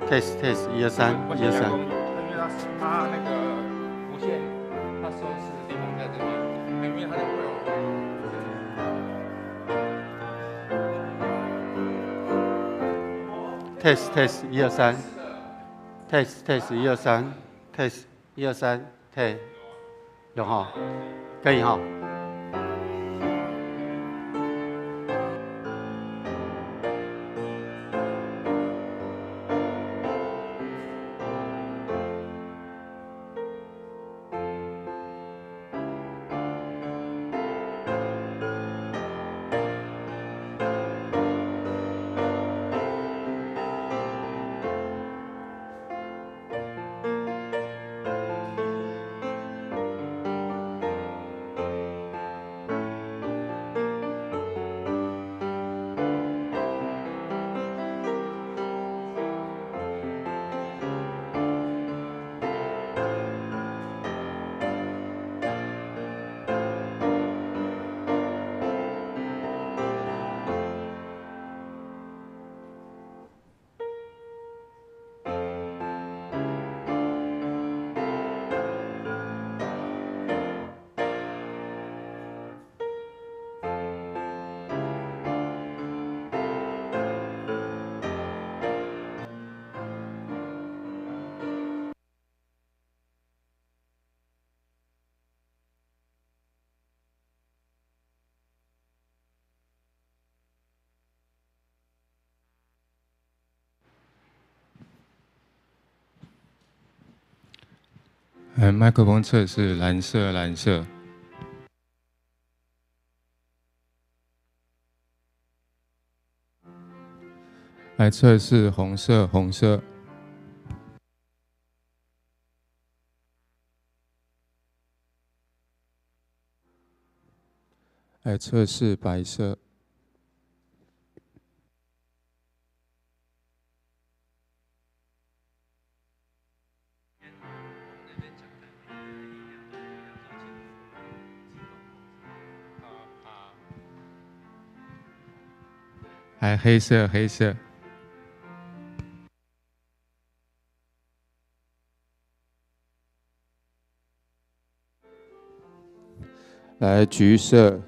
test 一二三一二三。因为它那个无线，它收拾地方在这边，因为它就会有。test 一二三 test 一二三 test 一二三 test 有哈，可以哈。麦克风测试蓝色，蓝色。来测试红色，红色。来测试白色。来黑色，黑色。来橘色。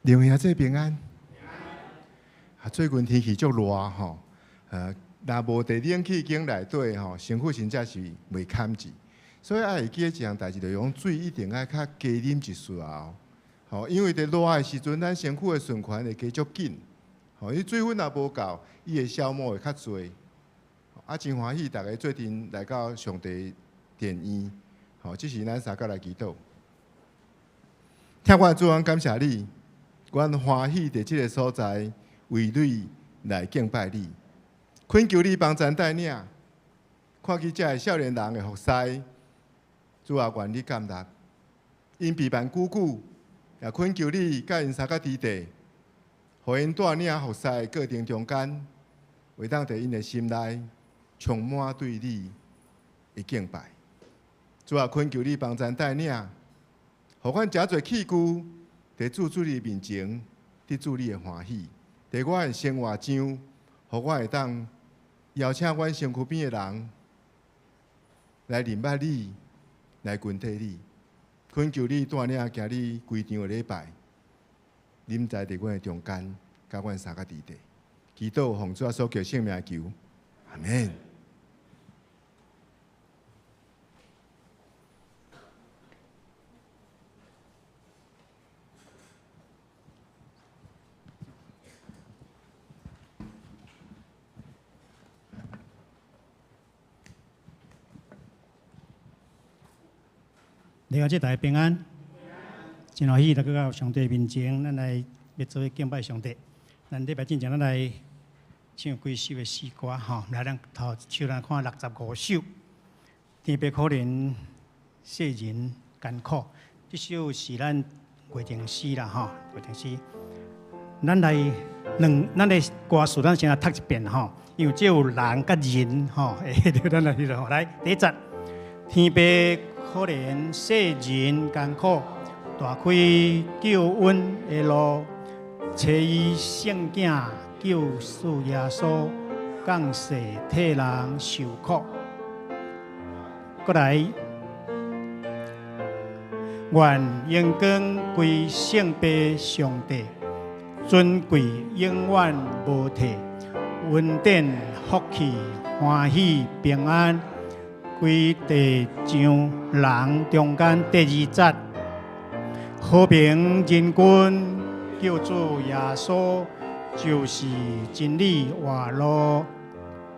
灵兄这平安。最近天气足热吼，若无伫冷气间内底吼，身躯真正是袂堪住。所以会记一项代志，就是讲水一定爱较加啉一丝后，吼，因为伫热的时阵，咱身躯的循环会加足紧，吼，伊水分若无够，伊会消磨会较侪。真欢喜，大家做阵来到上帝殿院，吼，这是咱三角来祈祷。听我主恩感谢你，阮欢喜伫即个所在为你来敬拜你，恳求你帮咱带领，看见这个少年人的服侍，主啊，愿你感动，因陪伴久久，也恳求你甲因三角之地，互因带领服侍过程中间，会当伫因的心内充满对你的敬拜。主啊，恳求你帮咱带领，互阮诚侪器具伫主你面前，得主你的欢喜。伫我的生活上，互我会当邀请阮身躯边的人来认捌你，来群体你，恳求你带领今日规场的礼拜，临在伫阮的中间，甲阮三角之地，祈祷奉主所求圣名求，阿门。你好，这大家平安，真欢喜来到上帝面前，咱来要做敬拜上帝。咱礼拜之前，咱来唱几首的诗歌吼，来咱头手咱看65首。天别可怜世人艰苦，这首是咱月定诗啦吼，月定诗。咱的歌词咱先来读一遍吼，因为只有人甲人吼，咱来来第一节，天别可怜世人艰苦，大开救恩的路，找伊圣囝救赎耶稣，降世替人受苦。过来，愿荣光归圣父上帝，尊贵永远无替，恩典福气欢喜平安。归地上人中间第二节，和平人君救主耶稣，就是真理活路，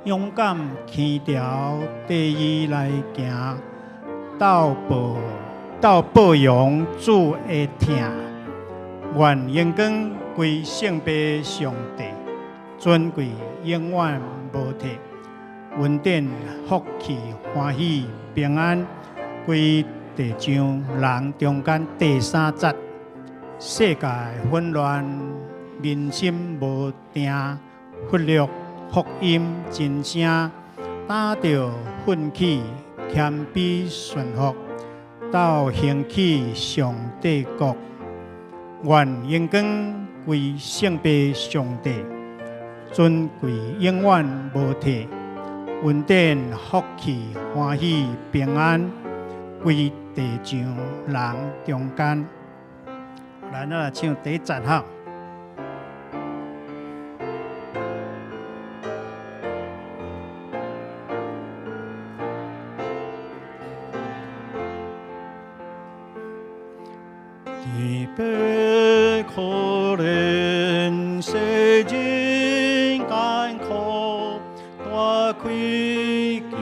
勇敢起条第一来行，到保养主的听，愿荣光归圣父上帝，尊贵永远无替。恩典、福气、欢喜、平安，归地上人中间第三节。世界混乱，民心无定，忽略福音真声，打着奋起，谦卑顺服，到兴起上帝国。愿荣光归圣父上帝，尊贵永远无替。恩典、福气、欢喜、平安，归地上人中间。来，咱来唱第一节哈。天别可怜世人艰苦，大开救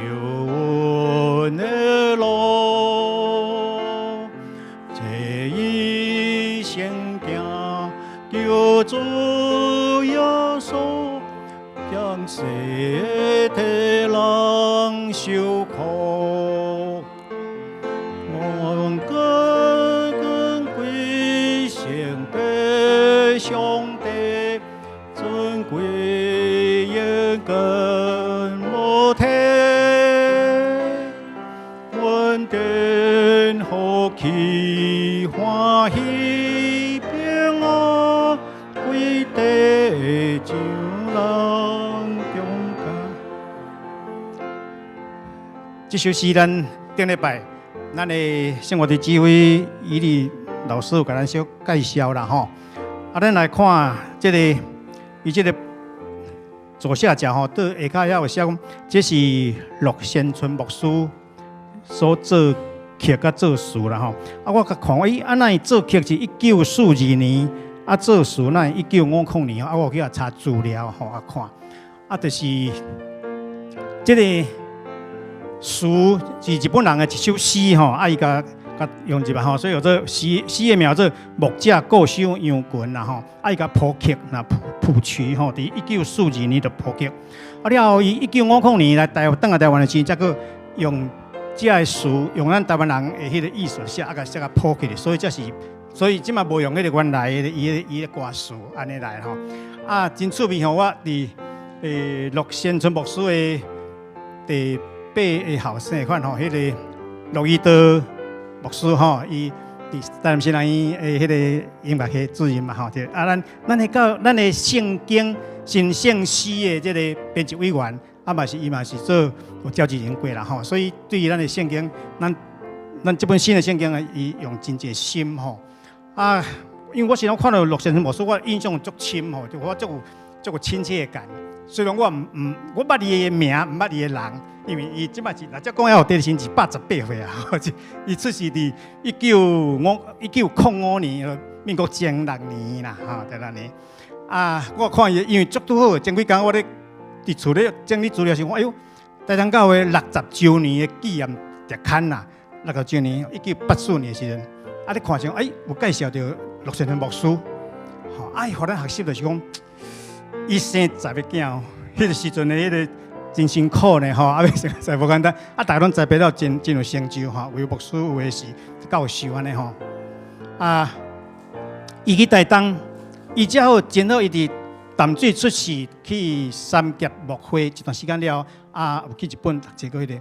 恩的路，这一圣经救主耶稣，将世替人受苦。我更归圣父上帝，尊贵永更无替，恩典福气欢喜平安，归地上人中间。这首诗咱顶礼拜，咱的生活的智慧伊哩老师有甲咱小介绍啦吼。咱来看这个，伊这个左下角吼，对下骹遐有写讲，这是陆先春牧师所做刻甲做词啦吼。啊，我甲看伊安那做刻是1942年，啊做词那1950年啊，我去遐查资料吼啊看，啊就是这个词是日本人的一首诗吼，啊伊甲用一嘛吼，所以有这诗的名做木者固守羊群啦吼，啊伊甲谱刻那谱曲吼，伫1942年就谱刻，啊了后伊1950年来登来台湾的时，才个用这个词用咱台湾人的迄个意思写，啊甲写甲谱起来，所以即马无用迄个原来的伊的歌词安尼来吼，啊真趣味吼，我伫陆先春牧师的第8个后生款吼，迄个陆义道牧师吼，伊伫台南新人院诶迄个音乐系主任嘛吼，对啊，咱的圣经新圣诗的这个编辑委员，啊嘛是伊嘛是做有召集人过啦吼，所以对于咱的圣经，咱这本新的圣经啊，伊用真侪心吼啊，因为我时常看到陆先生牧师，我印象足深吼，就我足有亲切感。虽然我我捌伊的名，毋捌伊的人，因为伊即摆是，若只讲要有第是88岁啊，伊出世伫1905年，民国前6年啦，吼，在那年。啊，我看伊，因为足拄好，前几工我咧伫厝咧整理资料时，我哎呦，台东教会60周年的纪念特刊啦，60周年，1984年的时阵，啊，你看上哎，有介绍到陆先生牧师，吼，啊，互咱学习就是讲。伊生10个囝，迄个时阵的迄个真辛苦呢吼，啊，生无简单，啊，大家拢栽培了真有成就吼，为牧师有诶是教授安尼吼，啊，伊去台东，伊只好真好，伊伫淡水出世去三峡牧会一段时间了，啊，有去日本读这个迄个，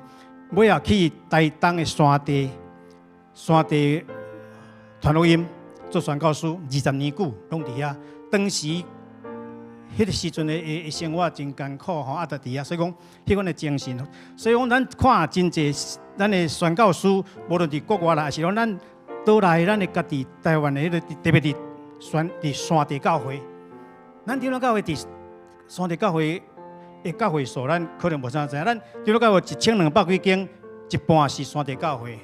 尾后去台东的山地传录音做宣教师，20年久拢伫遐，当时。迄个时阵的生活真艰苦吼，啊，就伫遐，所以讲迄款的精神，所以讲咱看真侪咱的宣教师，无论伫国外啦，还是讲咱倒来咱的家己台湾的迄个，特别伫山地教会，咱长老教会伫山地教会的教会数，咱可能无啥知影，咱长老教会1200几间，一半是山地教会，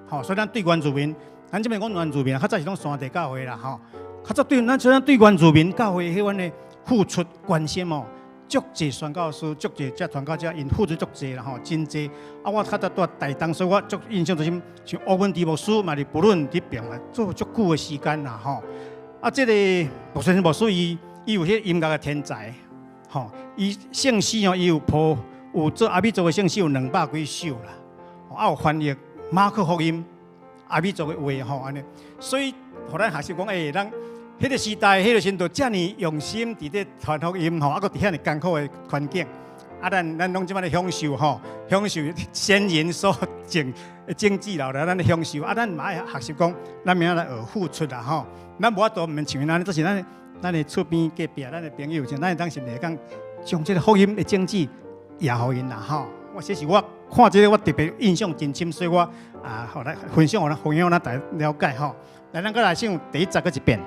吼，所以咱对原住民，咱这边讲原住民，较早是讲山地教会啦，吼，较早对咱对原住民教会迄款的。付出关心哦，足济宣教师，足济遮传教者，因付出足济啦吼，真济。啊，我较早住台东，所以我足印象最深，像欧文迪牧师嘛，伫不论伫边啊，做足久的时间啦吼。啊，这个陆先生牧师伊有迄音乐的天才，吼，伊圣诗哦，伊有做阿美族的圣诗有200几首啦，啊有翻译马可福音阿美族的话吼安尼，所以互咱学习讲，咱。迄个时代，迄个时阵，遮尔用心伫咧传福音吼，啊，搁伫遐尼艰苦的环境，啊，咱拢即摆咧享受吼，享受先人所经济了，咱咧享受，啊，咱嘛爱学习讲，咱明仔来学付出啦吼，咱无法度毋免像咱，这是咱的厝边隔壁，咱的朋友，像咱当时会讲，将这个福音的经济也互因啦吼。这是我看这个我特别印象真深，所以我互来分享，互咱大家了解吼。来，咱搁来唱第10个一遍。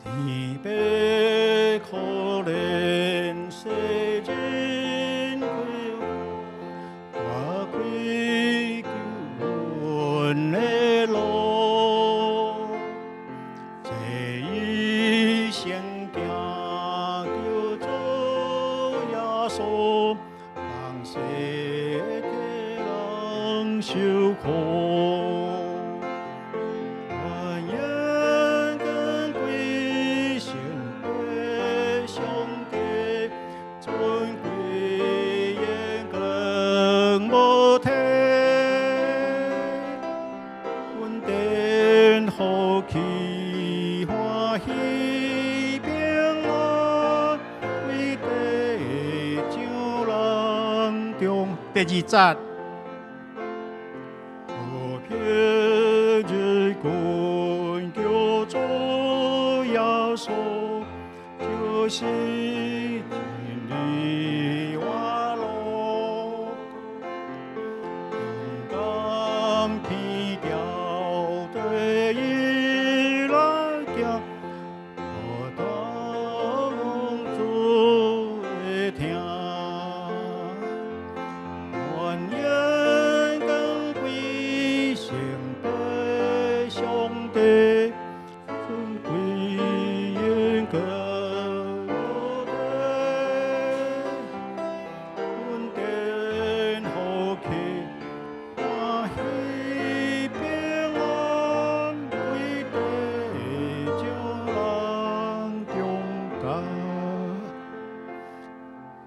天别可怜世人归，我归救恩的路，这一生行叫做耶稣，让世界人受苦。第2節，我偏只管叫做耶穌，就是真理活路，勇敢去条对伊来行，何当主会听？愿眼光归圣的上帝。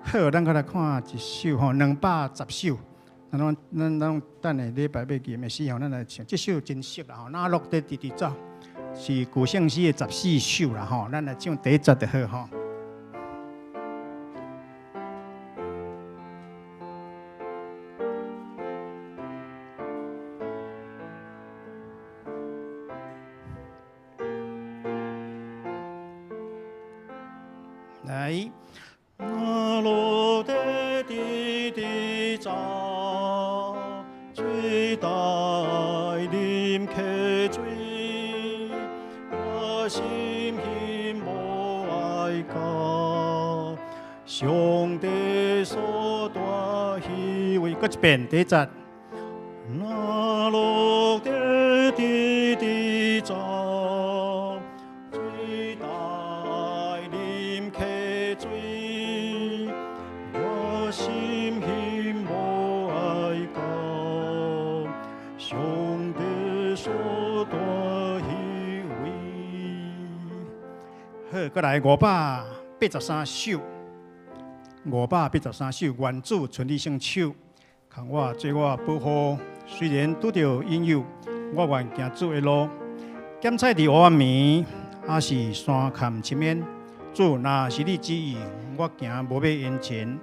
好，咱搁来看一首吼，210首。咱等下礼拜要见的时候，咱来唱。这首真熟啦吼，哪落地直直走，是古圣诗的14首啦吼。咱来唱第一节就好吼。来。那落地滴滴走，吹带啉溪水，我心心无爱教，上帝所大喜为。搁一遍，第一节。那落地滴滴走，吹带啉溪水。心心无爱教，上帝所大喜为。好，再来583首，583首，愿主全力胜手，看我做我保护。虽然拄着引诱，我愿行主的路。检菜伫黑暗暝，还是山坎深渊。主若是你旨意，我行无要言前。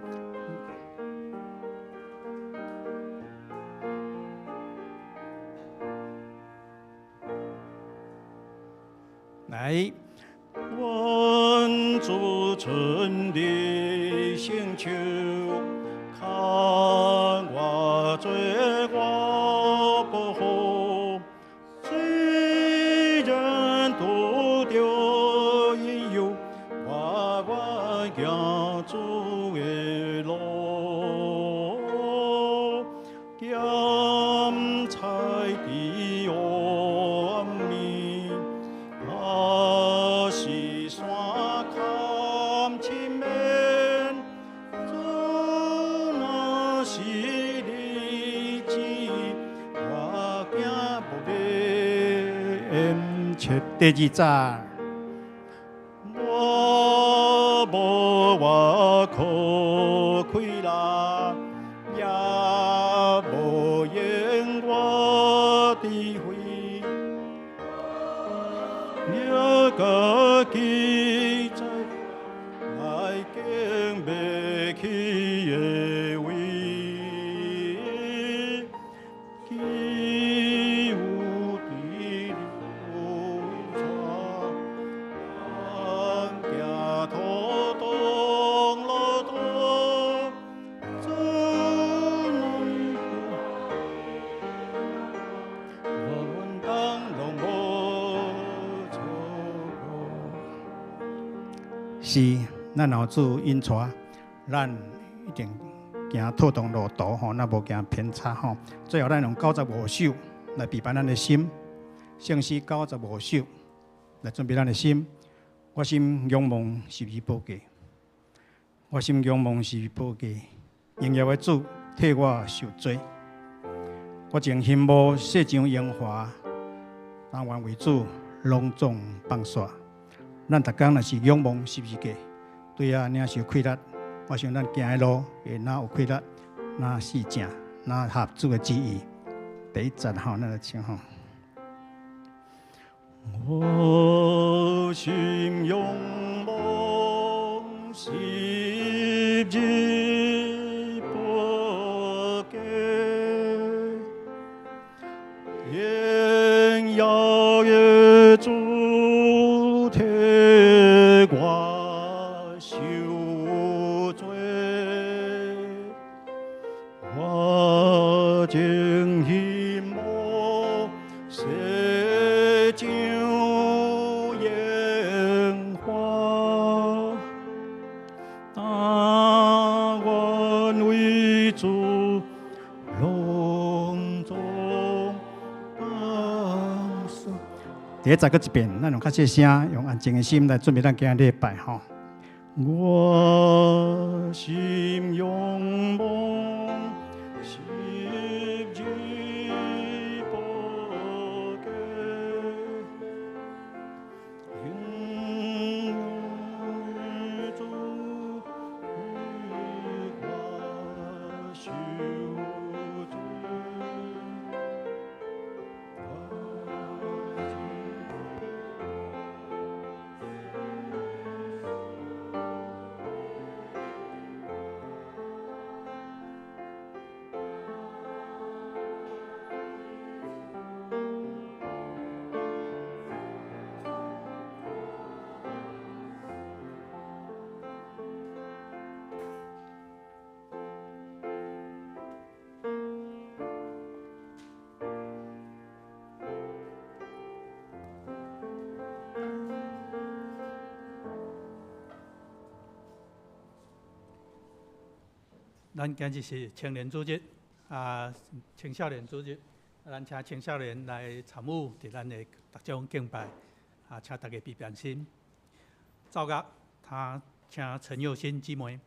来，愿主全力胜手，看我做我保护。虽然拄着引诱，我行主的路，检菜伫黑暗暝。是山坎深渊，若是你旨意，我行无厌切。第二节，我无我可开啦，也无言我智慧。家己在来经袂起的位，起有地流川，行土东路途，真难过，我当拢无。是，咱后主引带，咱一定行妥当路途吼，咱无行偏差吼。最后，咱用95首来陪伴咱的心，圣诗95首来准备咱的心。我心仰望是你宝价，我心仰望是你宝价。荣耀的主替我受罪，我情心无世上荣华，但愿为主隆重放煞。咱逐工若是仰望十字架，对啊，领受快乐。我想咱行的路会哪有快乐，哪是正，哪合主的旨意。第一节吼，咱来唱吼。我心仰望十字宝架，荣耀的主。我我情心无世上烟花，但愿为主隆重放手。第一再搁一遍，咱用较细声，用安静的心来准备咱今日礼拜吼。我心仰望，昔日不改，永远主与我相随。咱今日是青年组织青少年组织，咱请青少年来参与伫咱的逐种敬拜，请大家备便心。奏乐，请陈佑新姊妹。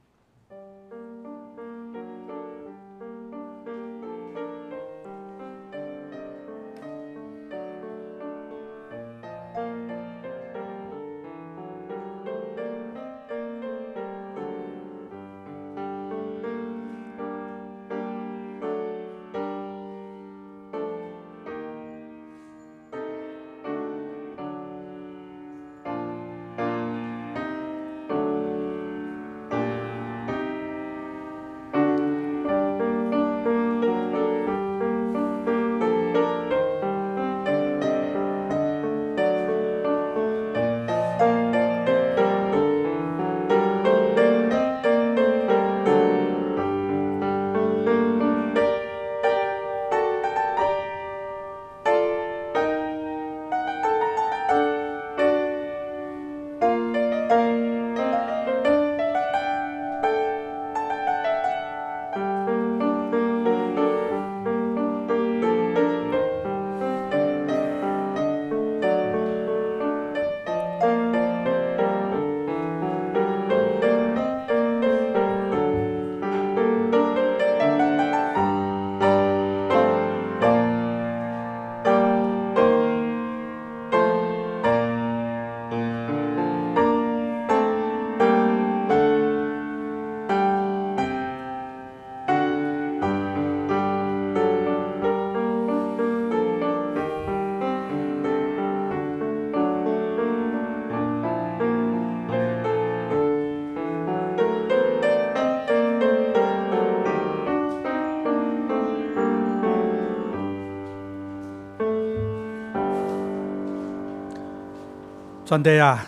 全地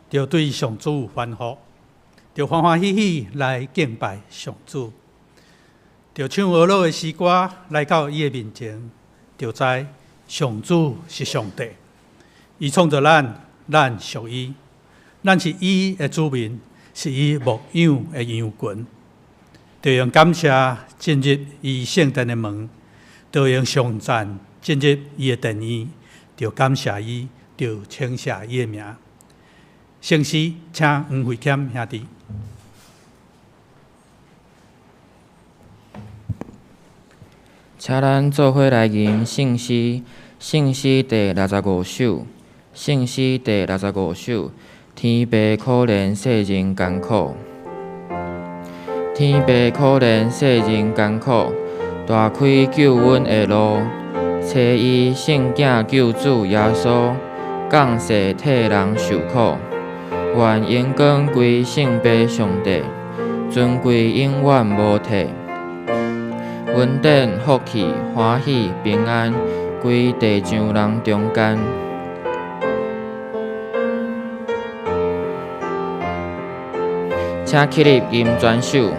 就对上主欢呼，就欢欢喜喜来敬拜上主，就唱俄罗的诗歌来到伊的面前，就知上主是上帝，伊创造咱，咱属伊，咱是伊的子民，是伊牧养的羊群，就用感谢进入伊圣殿的门，就用颂赞进入伊的殿院，就感谢伊。就称谢伊的名。圣诗，请黄慧谦兄弟。请咱做伙来吟圣诗，圣诗第65首，圣诗第65首。天父可怜世人艰苦，天父可怜世人艰苦，大开救恩的路，找伊圣囝救主耶稣。降世替人受苦，愿荣光归圣父上帝，尊贵永远无替。恩典、福气、欢喜、平安，归地上人中间。请起立吟全首。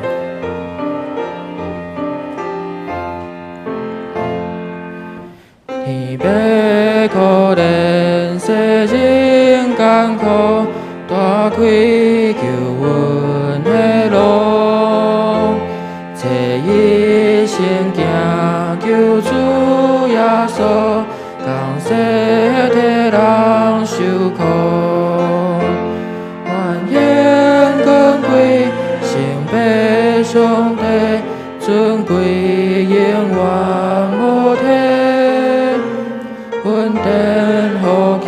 被可怜世人艰苦，大开救阮的路，找一生行救主耶稣，共世体人受苦，愿荣光归圣白上帝，尊贵永远无替。稳定好气，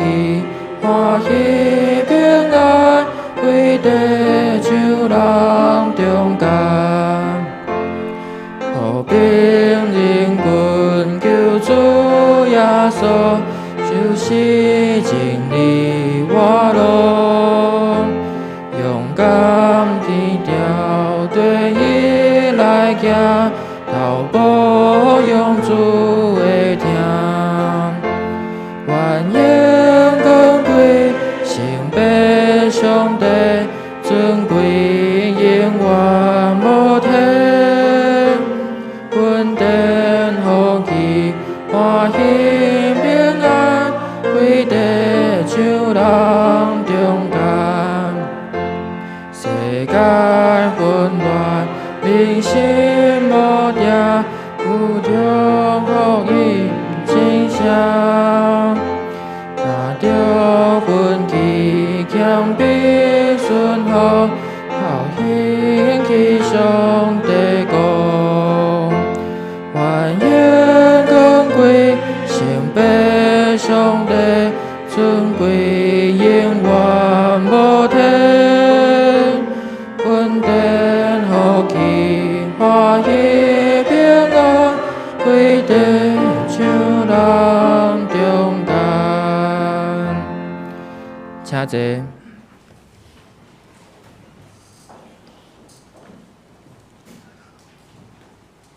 欢喜平安，归地上人中间。和平人群救主耶稣，就是真理活路。勇敢天朝对伊来行，头部用主的听。愿荣光归圣白上帝，尊贵永远无替。稳定好气，欢喜平安，归地上人中间。世界混乱，民心无定，有中福音真相。拿着奋起，强兵顺服，好兴起上帝国。愿荣光归圣白上帝，尊贵永远无替。稳定好气，欢喜平安，归地上人中间。请坐。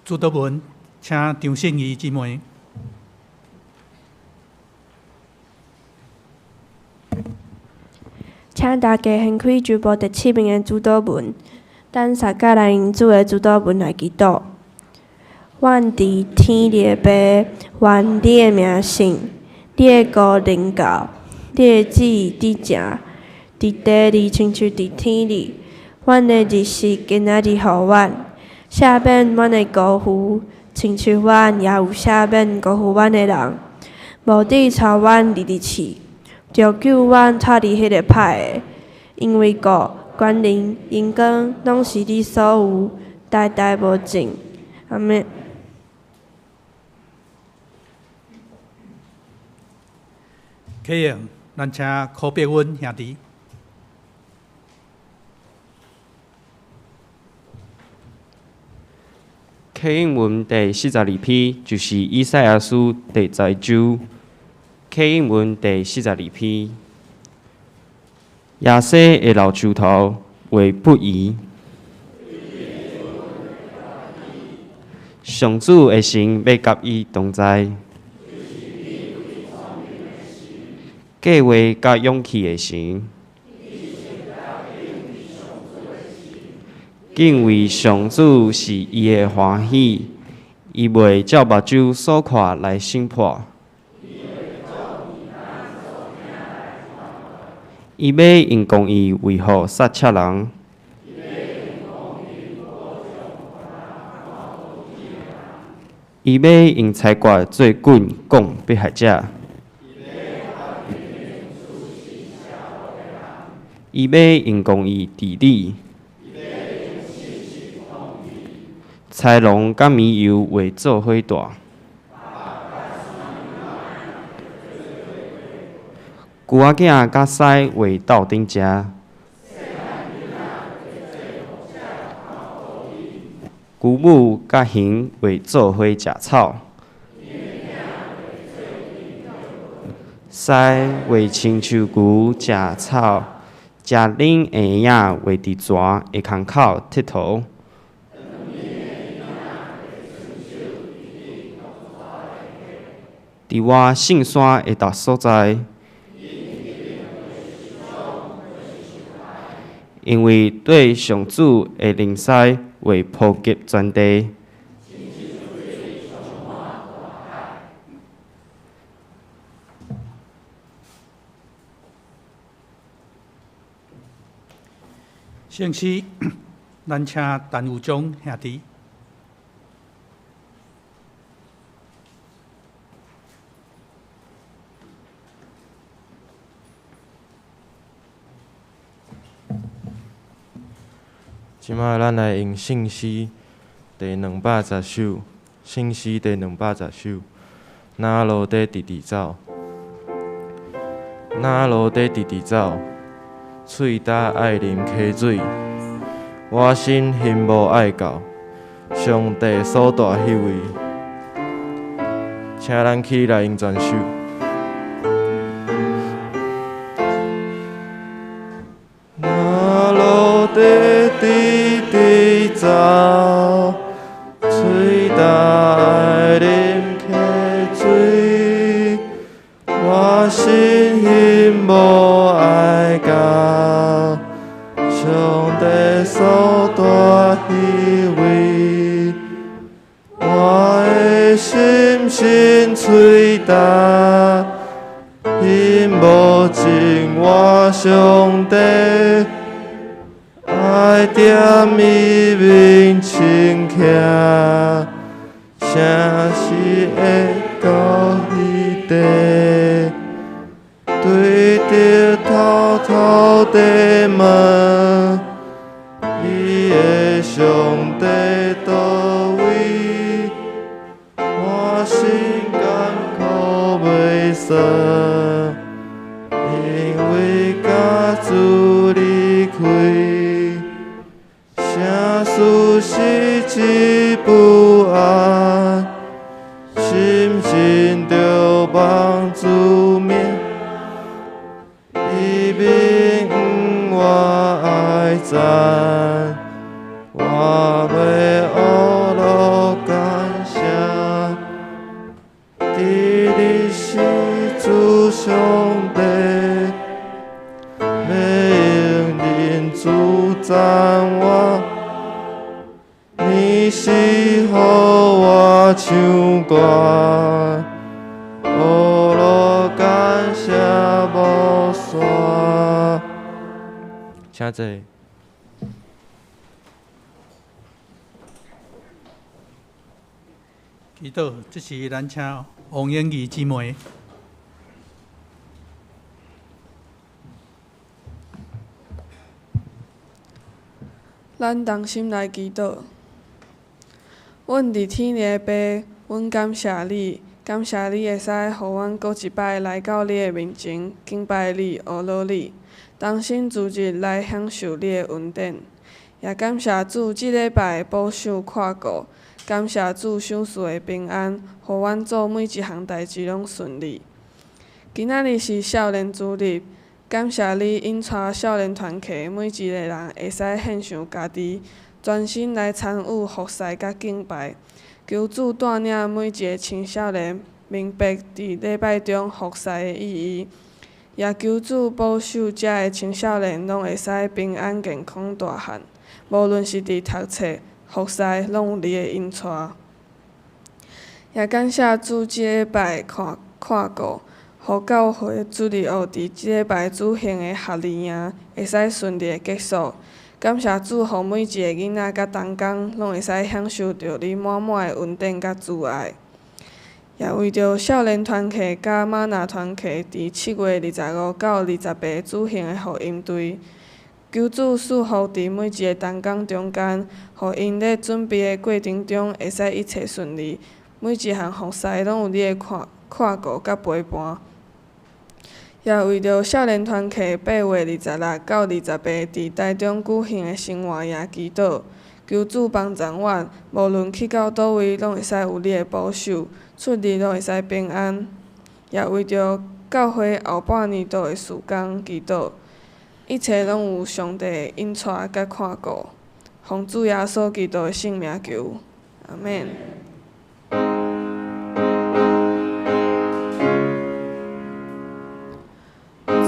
朱德文，请张信仪姊妹。请大家掀开周报第7面的主祷文，等撒迦来因主的主祷文来祈祷。阮伫天里的爸，愿你的名圣，你的国临到，你的旨意伫正，伫地里亲像伫天里。阮的日食今仔日予阮，赦免阮的辜负，亲像阮也有赦免辜负阮的人。无伫带阮入去，就救阮脱离迄个歹的，因为国、权能、荣光，拢是你所有，代代无尽。阿们。启用，咱请柯碧文兄弟。启应文第42篇，就是以赛亚书第10章。启应文第42篇，亚西的老树头为不移，上主的神要甲伊同在，计划甲勇气的神，敬畏上主是伊的欢喜，伊袂照目睭所看来审判。伊要用公义维护杀窃人，伊要用裁决做棍讲迫害者，伊要用公义治理，豺狼甲绵羊会做伙大。牛仔囝甲狮会斗阵食，牛母甲熊会做伙食草，狮会亲像牛食草，食恁下影会伫蛇下空口佚佗。伫我圣山下达所在。因为对上主的灵使会普及全地。圣诗，咱请陈武忠兄弟。即摆咱来用圣诗第210首，圣诗第210首。那路底直直走，那路底直直走，喙焦爱啉溪水。我心幸无爱到，上帝所住迄位。请咱起来用全首。那路底直直走，喙焦爱啉溪水。我心幸无爱到，上帝所住迄位。我的心身喙焦，因无尽我上帝。爱踮伊面前徛，啥时会到迄地？对着偷偷地问，伊的上帝倒位？我心艰苦袂煞，因为家主离开。声事是一不安，心情着望自眠。伊面我爱赞，我要学路感谢。伫你是主上帝，要用人主赞我。你是予我唱歌，学路感谢无线。请坐。祈祷，这是咱请王英仪姊妹。咱同心来祈祷。阮伫天里的爸，阮感谢你，感谢你会使予阮搁一摆来到你的面前，敬拜你，学乐你，当心自日来享受你的恩典。也感谢主即礼拜保守看顾，感谢主赏赐的平安，予阮做每一项代志拢顺利。今仔日是少年主日，感谢你引带少年团契每一个人会使献上家己。专心来参与服侍甲敬拜，求主带领每一个青少年明白伫礼拜中服侍的意义，也求主保守遮个青少年拢会使平安健康大汉，无论是伫读册、服侍，拢有你的引带。也感谢主即礼拜看顾，互教会主日学伫即礼拜举行的学年营会使顺利的结束。感谢主，互每一个囡仔甲同工拢会使享受到你满满的恩典甲慈爱。也为着少年团契甲玛纳团契伫7月25到28举行的福音队，求主赐福伫每一个同工中间，互因咧准备的过程中会使一切顺利，每一项服侍拢有你的看顾甲陪伴。也为着少年团契8月26到28伫台中举行的生活营祈祷，求主帮助阮，无论去到倒位，拢会使有你的保守，出入拢会使平安。也为着教会后半年度的事工祈祷，一切拢有上帝的引带甲看顾。奉主耶稣基督的圣名求，阿免。主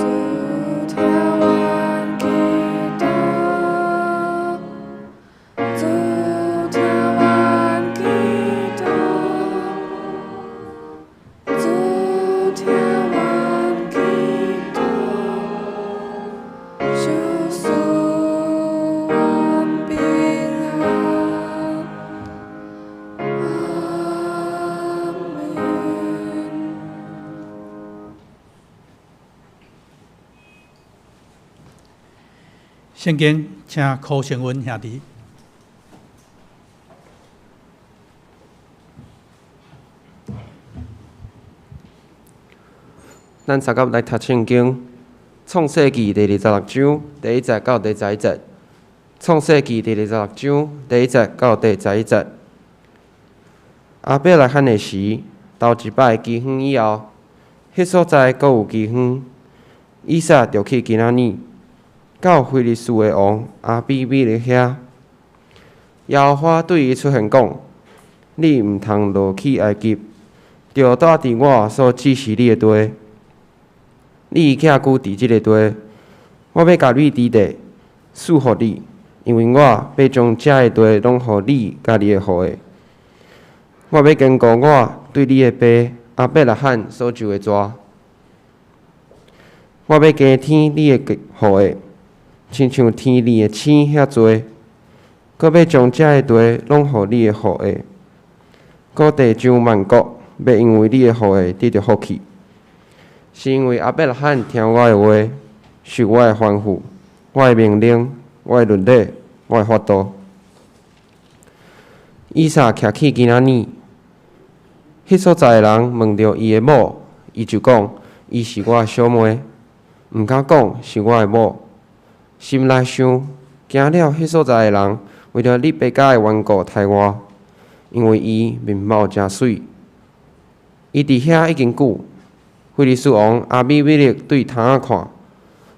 圣经，请柯成文兄弟。咱三甲来读圣经，创世纪第26章第1节到第11节。创世纪第26章第1节到第11节。阿伯来汉的时，头一摆饥荒以后，迄所在阁有饥荒，以撒就去基拿尼，到非利士的王阿比米勒遐。耶和华对伊出现讲：你毋通落去埃及，着住伫我所指示你的地。你寄居伫即个地，我要甲你伫地赐予你，因为我要将遮个地拢予你甲你的后裔。我要坚固我对你的爸阿伯拉罕所受的纸。我要加添你的后裔，亲像天里的星遐多。搁要将遮个地拢予你的后裔。搁地上万国要因为你的后裔得到福气。是因为阿伯拉罕听我的话，受我的吩咐、我的命令、我的律例、我的法度。以撒徛去基拿尼，迄所在的人问着伊的某，伊就讲：伊是我的小妹，毋敢讲是我的某。心内想，惊了迄所在的人为着你爸家的缘故杀我，因为伊面貌真水。伊伫遐已经久。非利士王阿比米勒对窗仔看，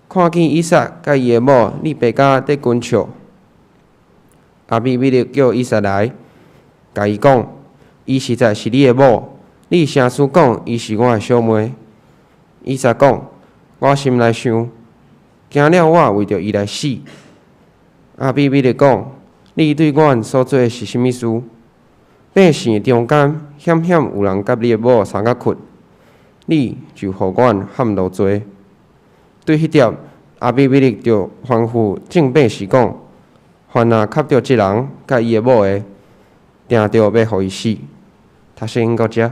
看见以撒甲伊的某你爸家伫滚笑。阿比米勒叫以撒来，甲伊讲：伊实在是你的某，你诚实讲伊是我的小妹。以撒讲：我心内想，惊了我为着伊来死。阿比米勒讲：你对阮所做的是甚物事？百姓中间险险有人甲你的某相甲困。你就互阮陷落罪。对迄点，阿比米勒就吩咐正百姓讲：凡若磕着即人甲伊的某的，定着要互伊死。读圣经到遮。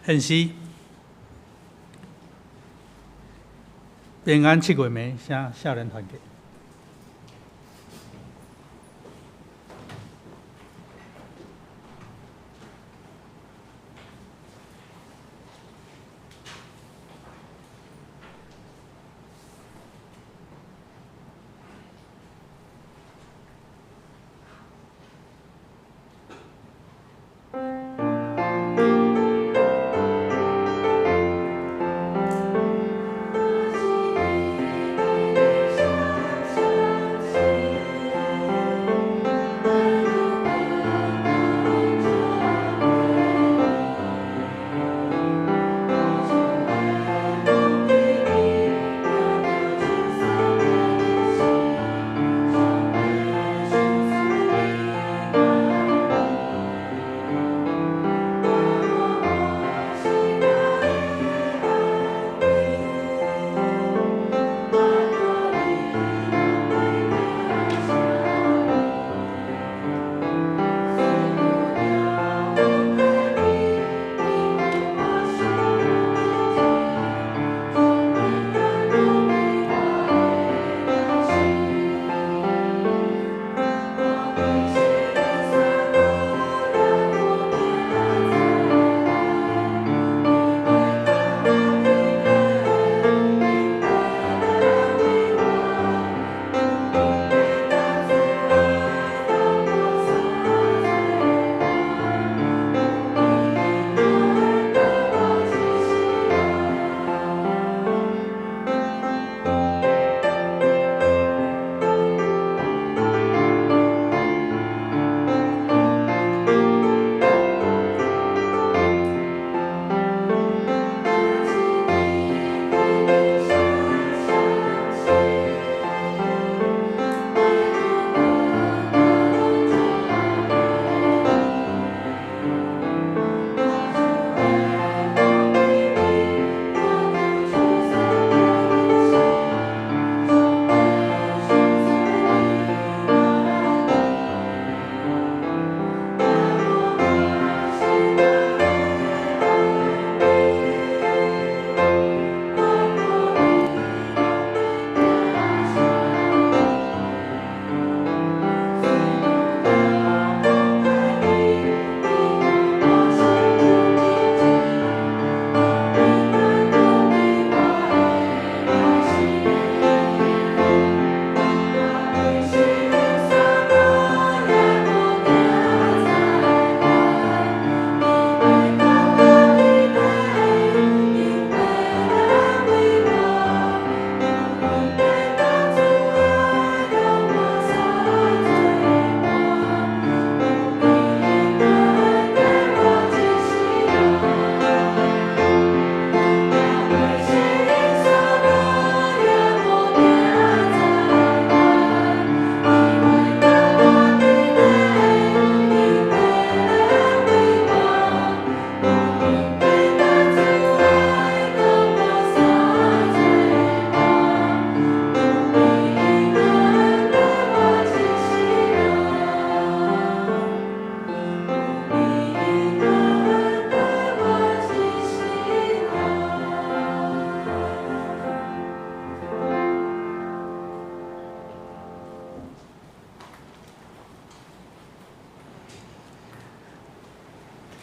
现时平安7月暝，请少年团结。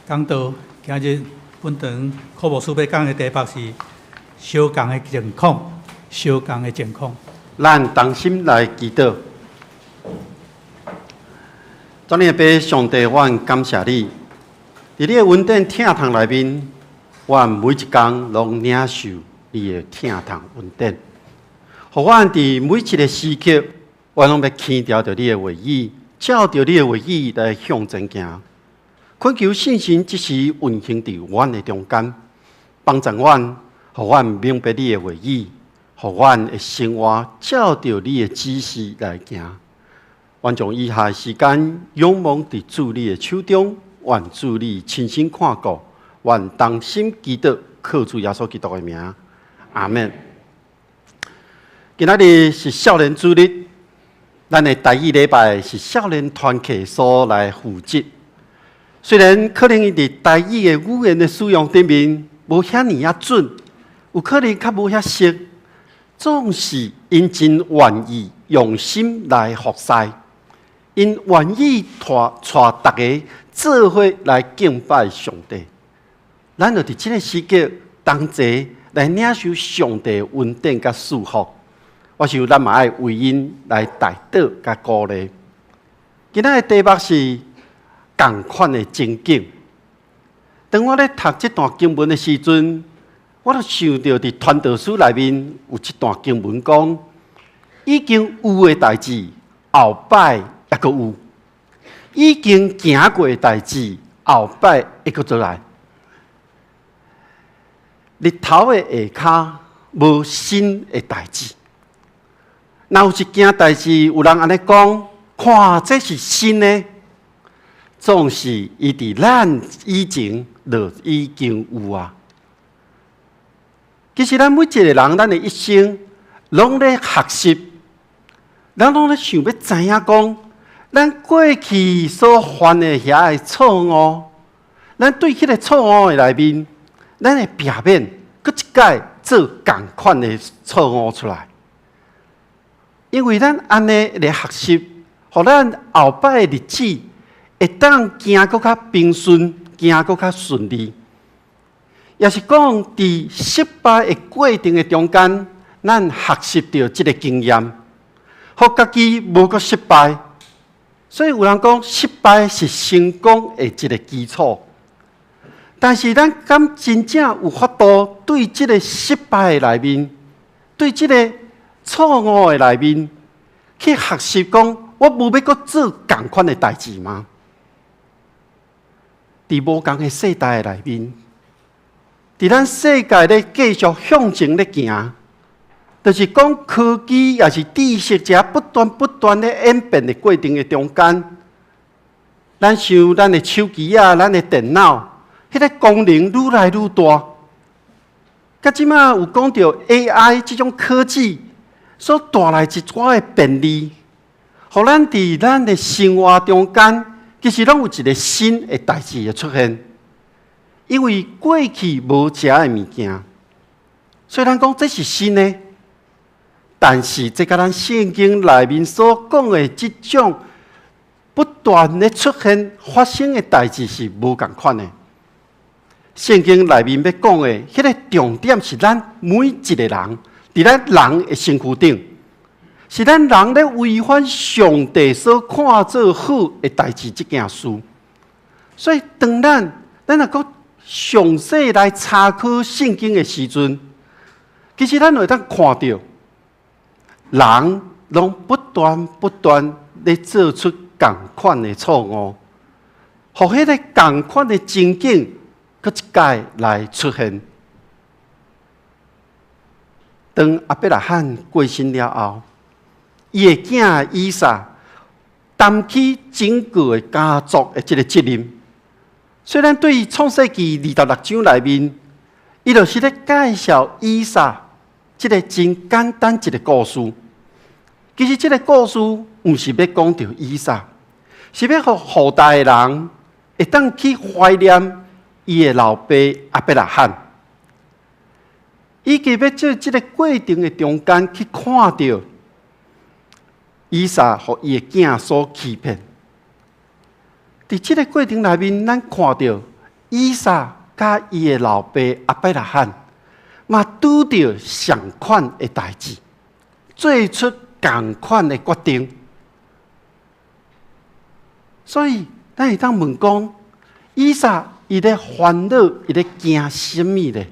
讲到今日本堂科牧师要讲的题目是小共的情况，小共的情况。咱同心来祈祷。昨日爸，上帝，阮感谢你，伫你的恩典疼痛内面，阮每一天拢领受你的疼痛恩典，互阮伫每一个时刻，阮拢要牵调着你的话语，照着你的话语来向前行。恳求信心即时运行伫阮的中间，帮助阮，互阮明白你的话语，互阮的生活照着你的指示来行。阮将以下的时间仰望伫主你的手中，愿主你亲身看顾，愿同心祈祷，靠主耶稣基督的名，阿门。今仔日是少年主日，咱的第一礼拜是少年团契所来负责。虽然可能伊伫台语的语言的使用顶面无遐尼啊准，有可能较无遐熟，总是因真愿意用心来服侍。因愿意带大家做伙来敬拜上帝，咱就伫即个时刻同齐来领受上帝的恩典甲祝福。我想咱嘛爱为因来代祷甲鼓励。今仔的题目是同款的情景。当我咧读这段经文的时阵，我就想到伫传道书内面有一段经文讲，已經有的代志，後擺也閣有；已經行過的代志，後擺會閣做來。日頭的下骹無新的代志，若有一件代志，有人安尼講，看這是新的，總是伊佇咱以前就已經有啊。其實咱每一個人，咱的一生攏咧學習，咱攏咧想要知影講，咱過去所犯的遐個錯誤，咱對迄個錯誤的內面，咱會避免佫一擺做同款的錯誤出來。因為咱安尼來學習，互咱後擺的日子會當行佫較平順，行佫較順利。也是講，佇失敗的過程的中間，咱學習到這個經驗，互家己無個失敗。所以有人講，失敗是成功的一個基礎。但是咱敢真正有法度對這個失敗的內面，對這個錯誤的內面，去學習講，我無要閣做同款的代志嗎？佇無共的世代的內面。伫咱世界咧繼續向前咧行，就是講科技也是知識者不斷咧演變的過程嘅中間，咱像咱的手機啊、咱的電腦，迄個功能愈來愈大。甲即馬有講到 AI 這種科技所帶來一寡嘅便利，互咱伫咱的生活中間，其實攏有一個新嘅代志會出現。因為過去無食的物件，雖然講這是新的，但是這甲咱聖經內面所講的這種不斷的出現發生的代志是無同款的。聖經內面要講的，迄個重點是咱每一個人佇咱人的身軀頂，是咱人咧違反上帝所看做好的代志這件事。所以當咱若講詳細來查考聖經的時陣，其實咱會當看到，人攏不斷地做出同款的錯誤，互迄個同款的情景，佫一擺來出現。當亞伯拉罕過身了後，伊的囝以撒擔起整個的家族的這個責任。雖然對於創世記26章內面，伊就是咧介紹以撒這個真簡單一個故事。其實這個故事唔是要講到以撒，是要互後代的人會當去懷念伊的老爸亞伯拉罕。伊計要做這個過程的中間去看到以撒互伊的囝所欺騙。在這個過程內面，咱看到以撒甲伊的老爸亚伯拉罕，嘛拄着相款的代志，做出同款的决定。所以，咱会当问讲，以撒伊咧烦恼，伊咧惊什么咧？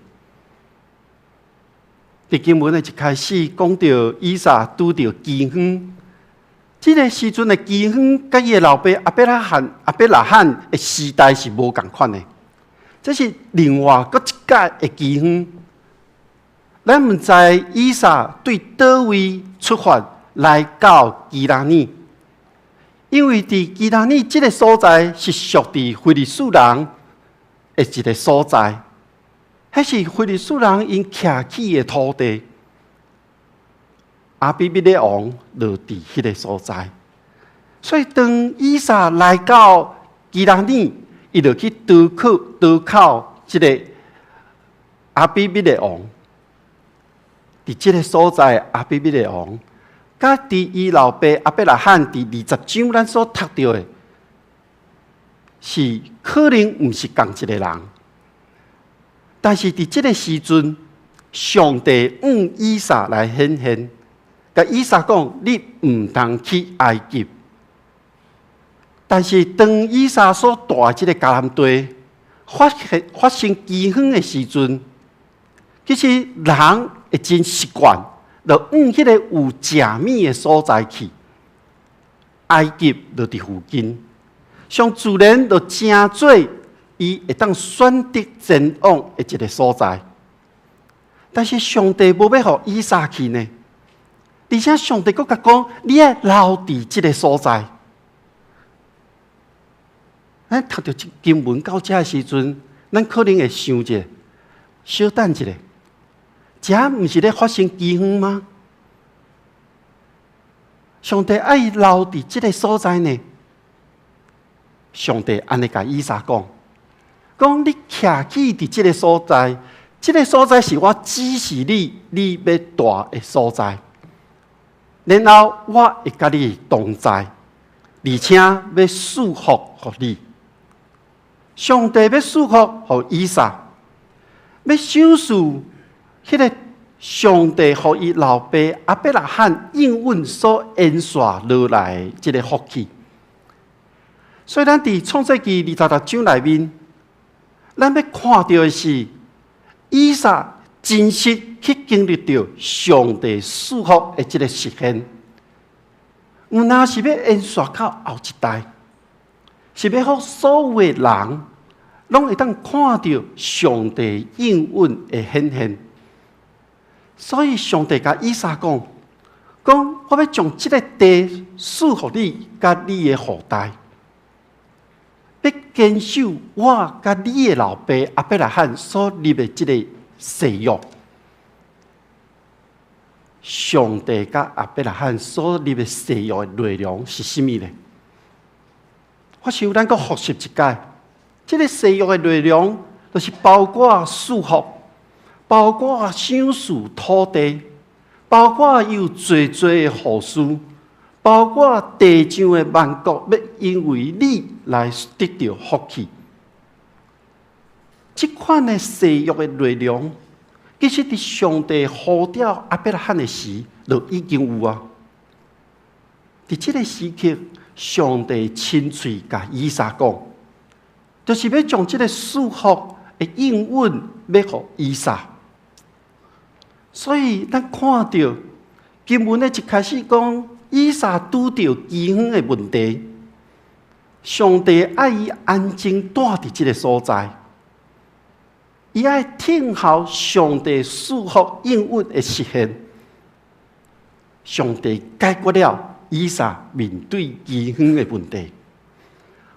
伫经文的一开始讲到以撒拄着饥荒，这个时阵的饥荒，甲伊的老爸亚伯拉罕的时代是无共款的。这是另外搁一届的饥荒。咱毋知以撒对倒位出发来到基拉尼，因为伫基拉尼这个所在是属伫非利士人的一个所在。迄是非利士人因徛起的土地，阿比米勒王落伫迄个所在，所以当以撒来到基拉尼，伊就去刀口即个阿比米勒王。伫即个所在，阿比米勒王，甲伫伊老爸亚伯拉罕伫20章咱所读到的，是可能毋是同一个人。但是伫即个时阵，上帝以撒来显现，甲以撒讲：你毋通去埃及。但是当以撒所带即个迦南地发生饥荒的时阵，其实人会真习惯，就迄个有食米的所在去。埃及就伫附近，上自然就真做。伊会当选择前往的一个所在，但是上帝无要互以撒去呢，而且上帝佫甲讲，你要留伫即个所在。咱读到经文到这时阵，咱可能会想者，稍等一下，这毋是咧发生饥荒吗？上帝爱留伫即个所在呢？上帝安尼甲以撒讲。讲你徛起伫即个所在，即个所在是我指示你要住的所在。然后我会甲你同在，而且要祝福互你。上帝要祝福互以撒，要享受迄个上帝互伊老爸亚伯拉罕应允所延续落来的即个福气。所以咱伫创世纪26章内面。咱要看到的是，以撒真实去经历到上帝祝福的这个实现。毋那是要延续到后一代，是要让所有的人拢会当看到上帝应允的显现。所以上帝甲以撒讲：我要将这个地赐予你，甲你的后代。要坚守我甲你的老爸亚伯拉罕所立的这个誓约。上帝甲亚伯拉罕所立的誓约的内容是甚么呢？我想咱阁复习一下，这个誓约的内容就是包括祝福，包括享受土地，包括有最的好事。包括地上的万国要因为你来得到福气，这款的誓约的内容，其实伫上帝呼召亚伯拉罕的时，就已经有啊。伫这个时刻，上帝亲嘴甲以撒讲，就是要将这个祝福的应允要互以撒。所以，咱看到经文的一开始讲。以撒拄到饥荒的问题，上帝爱伊安静待伫这个所在，伊爱听候上帝祝福应允的实现。上帝解决了以撒面对饥荒的问题，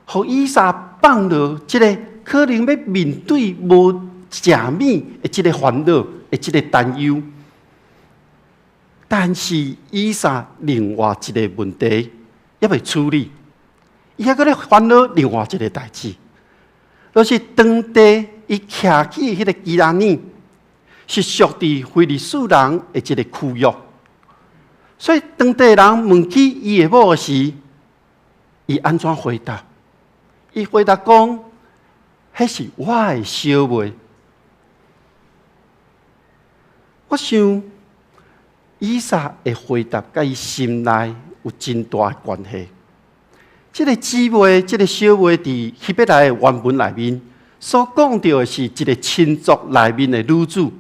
互以撒放落这个可能要面对无食米的这个烦恼的这个担忧。但是以撒另外一个问题也未处理，伊还搁咧烦恼另外一个代志，就是当地伊徛起迄个基拉尼，是属伫非利士人的一个区域，所以当地人问起伊的某时，伊安怎回答？伊回答讲：迄是我的小妹。我想，以撒的回答甲伊心内有真大的关系。这个姊妹，这个小妹，伫希伯来的原文内面所讲到的是一个亲族内面的女子。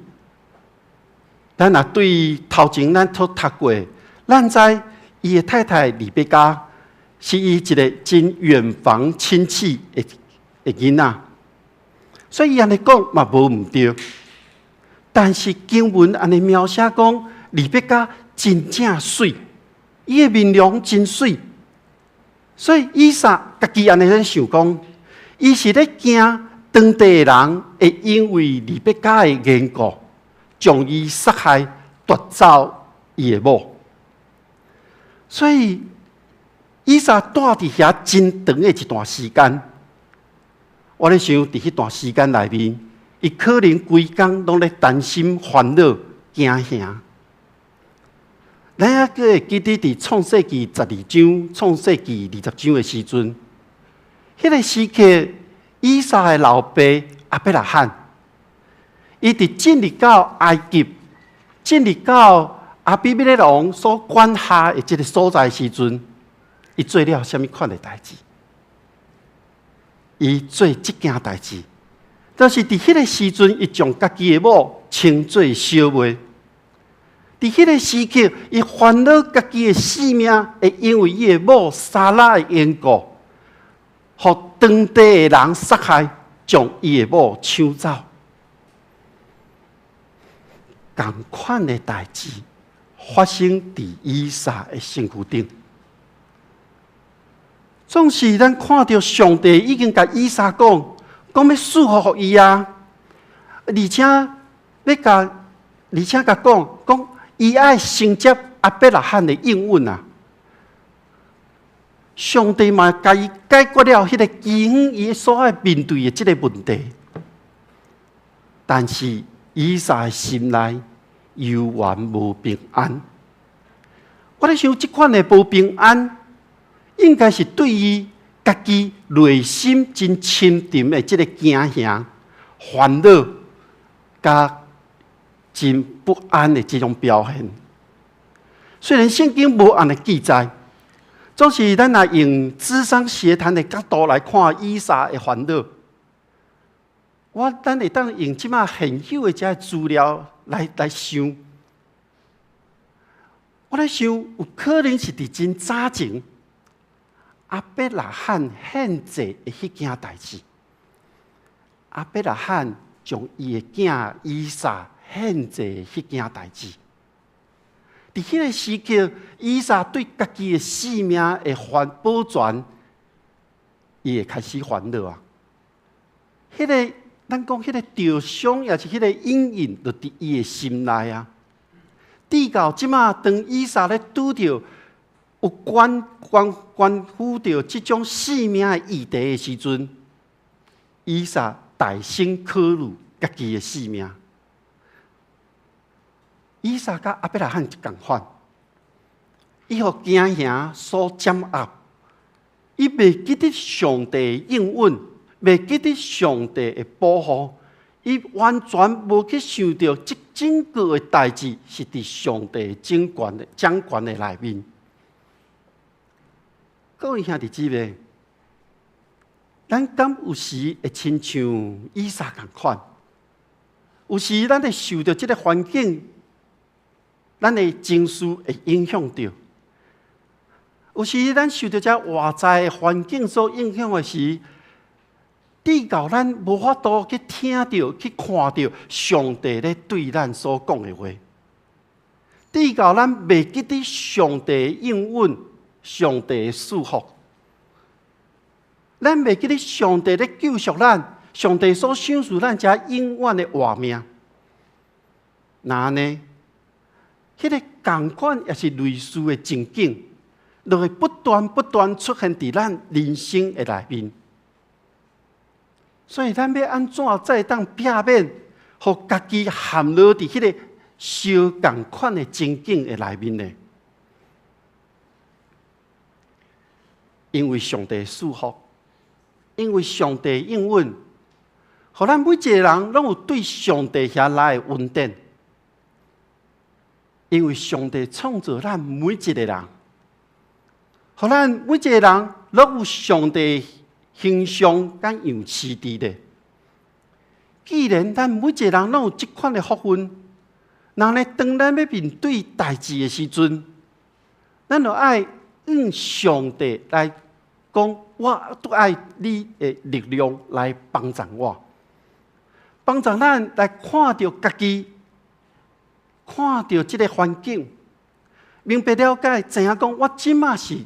咱若对头前咱所读过，咱知伊的太太利百加是伊一个真远房亲戚的囡仔，所以伊安尼讲嘛无毋对。但是经文安尼描写讲，利百加真正水，伊的面容真水，所以以撒家己安尼咧想讲，伊是咧惊当地的人会因为利百加的缘故，将伊杀害夺走伊的某。所以以撒住伫遐真长的一段时间，我咧想，伫迄段时间内面，伊可能规工拢咧担心、烦恼、惊吓。咱还阁会记得伫创世纪12章、创世纪20章的时阵，迄个时刻，以撒的老爸亚伯拉罕，伊伫进入到埃及，进入到阿比米勒王所管辖的这个所在时阵，伊做了什么款的代志？伊做这件代志，就是伫迄个时阵，伊将家己的某称作小妹。伫迄个时刻，伊烦恼家己的性命会因为伊的某撒拉的缘故，互当地的人杀害，将伊的某抢走。同款的代志发生伫以撒的身躯顶。总是咱看到上帝已经甲以撒讲要赐福伊啊，而且甲讲伊爱承接亚伯拉罕的应允啊。上帝嘛，甲伊解决了迄个饥荒伊所爱面对的这个问题，但是以撒的心内犹原无平安。我咧想，这款的无平安，应该是对于家己内心真深沉的这个惊吓、烦恼、甲真不安的这种表现。虽然圣经无安尼记载，总是咱若用智商协谈的角度来看以撒的烦恼，咱会当用即马现有的这资料来想。我咧想，有可能是伫真早前，亚伯拉罕献祭的迄件代志。亚伯拉罕将伊的囝以撒献祭的迄件代志。伫迄个时刻，以撒对家己的性命的保全，伊会开始烦恼啊。迄个咱讲迄个着伤，也是迄个阴影，就伫伊的心内啊。直到即马，当以撒咧拄着有关乎着即种性命的议题的时阵，以撒大声考虑家己的性命。以撒甲亚伯拉罕共款，伊互惊吓所掌握，伊袂记得上帝的应允，袂记得上帝的保护，伊完全无去想到即整个的代志是伫上帝掌权的内面。各位兄弟姊妹，咱敢有时会亲像以撒共款，有时咱会受到即个环境，咱的情绪会影响到；有时咱受到这外在的环境所影响的时，直到咱无法度去听到、去看到上帝咧对咱所讲的话，直到咱袂记得上帝的应允、上帝的祝福，咱袂记得上帝咧救赎咱，上帝所赏赐咱遮永远的活命。那呢？迄个共款也是类似的情景，就会不断出现伫咱人生的内面。所以，咱要安怎才会当避免，互家己陷落伫迄个相共款的情景的内面呢？因为上帝的祝福，因为上帝的应允，互咱每一个人拢有对上帝遐来的恩典。因为上帝创造咱每一个人，互咱每一个人拢有上帝形象甲样式伫咧。既然咱每一个人拢有即款的福分，那呢，当咱要面对代志的时阵，咱就爱用上帝来讲，我都爱你的力量来帮助我，帮助咱来看到家己，看到这个环境，明白了解，知影讲我即马是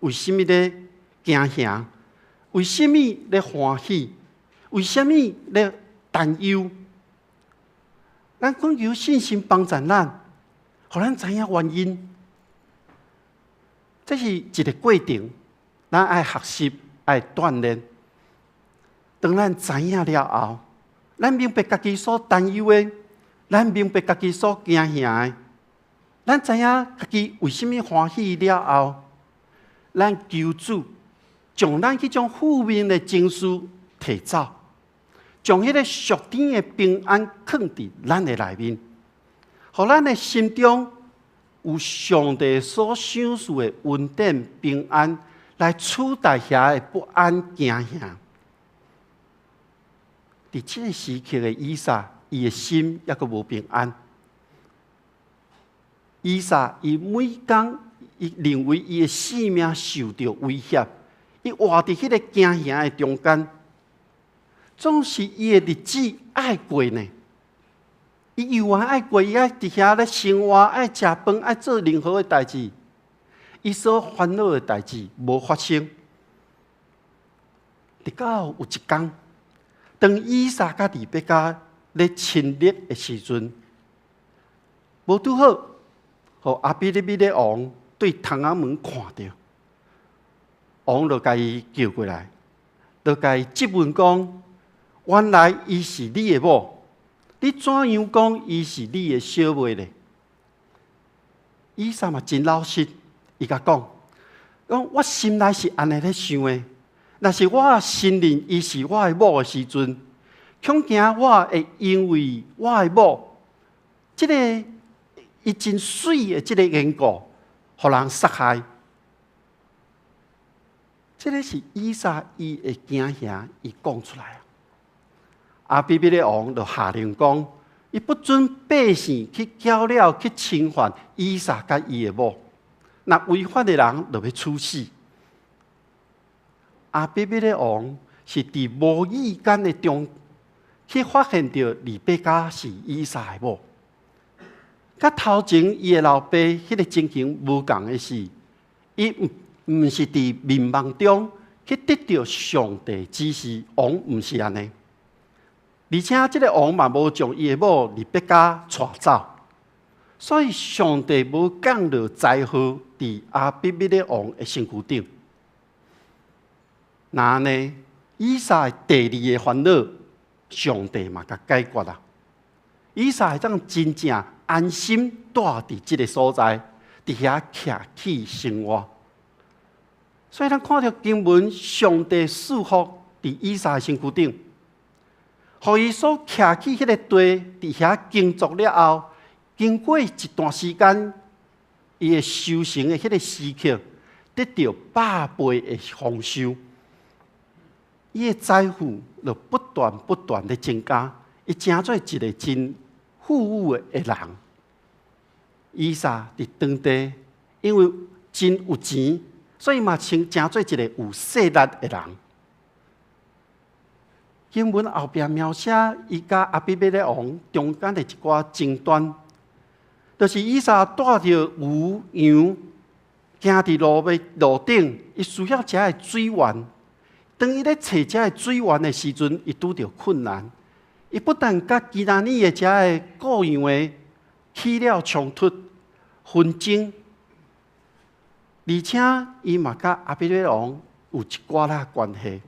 为什么咧惊吓，为什么咧欢喜，为什么咧担忧。咱讲求信心帮助咱，互咱知影原因。这是一个过程，咱爱学习，爱锻炼。当咱知影了后，咱明白家己所担忧的，咱明白家己所惊吓的，咱知影家己为什么欢喜了后，咱求主将咱迄种负面的情绪提走，将迄个属天的平安放伫咱的内面，互咱的心中有上帝所赏赐的稳定平安，来取代遐的不安惊吓。伫这个时刻的以撒，伊的心抑阁无平安。以撒伊每工伊认为伊的性命受到威胁，伊活伫迄个惊吓的中间，总是伊的日子爱过呢。伊又爱过，伊爱伫遐咧生活，爱食饭，爱做任何的代志。伊所烦恼的代志无发生。直到有一天，当以撒甲利百加咧亲热的时阵，无拄好，互阿比利比勒王对窗仔门看到，王就甲伊叫过来，就甲伊质问讲：原来伊是你的某。你怎样讲伊是你的小妹呢？以撒嘛真老实，伊甲讲我心内是安尼咧想的。若是我信任伊是我的某的时阵，恐惊我会因为我的某即个伊真水的即个缘故，互人杀害。这个是以撒伊的惊吓，伊讲出来。阿比比勒王就下令讲，伊不准百姓去搅了去侵犯以撒甲伊的某，那违法的人就要处死。阿比比勒王是伫无意间的中去发现到利百加是以撒的某，甲头前伊的老爸迄个情形无共的是，伊毋是伫迷茫中去得到上帝指示，王毋是安尼。而且，这个王嘛无将伊的某利百加带走，所以上帝无降落灾祸伫阿比比勒王的身躯顶。那呢，以撒第二个烦恼，上帝嘛甲解决啦。以撒会当真正安心住伫这个所在，伫遐徛起生活。所以，咱看到经文，上帝赐福伫以撒的身躯顶。互伊所徛起迄个地，伫遐耕作了后，经过一段时间，伊的收成的迄个时刻，得到百倍的丰收，伊的财富就不断的增加，伊成做一个真富有的人。以撒伫当地，因为真有钱，所以嘛成做一个有势力的人。经文后边描写伊甲阿比比勒王中间的一寡争端，就是以撒带着牛羊行伫路顶，伊需要食的水源。当伊咧找食的水源的时阵，伊拄着困难。伊不但甲基拿尼的遮的各样的起了冲突、纷争，而且伊嘛甲阿比比勒王有一寡仔关系。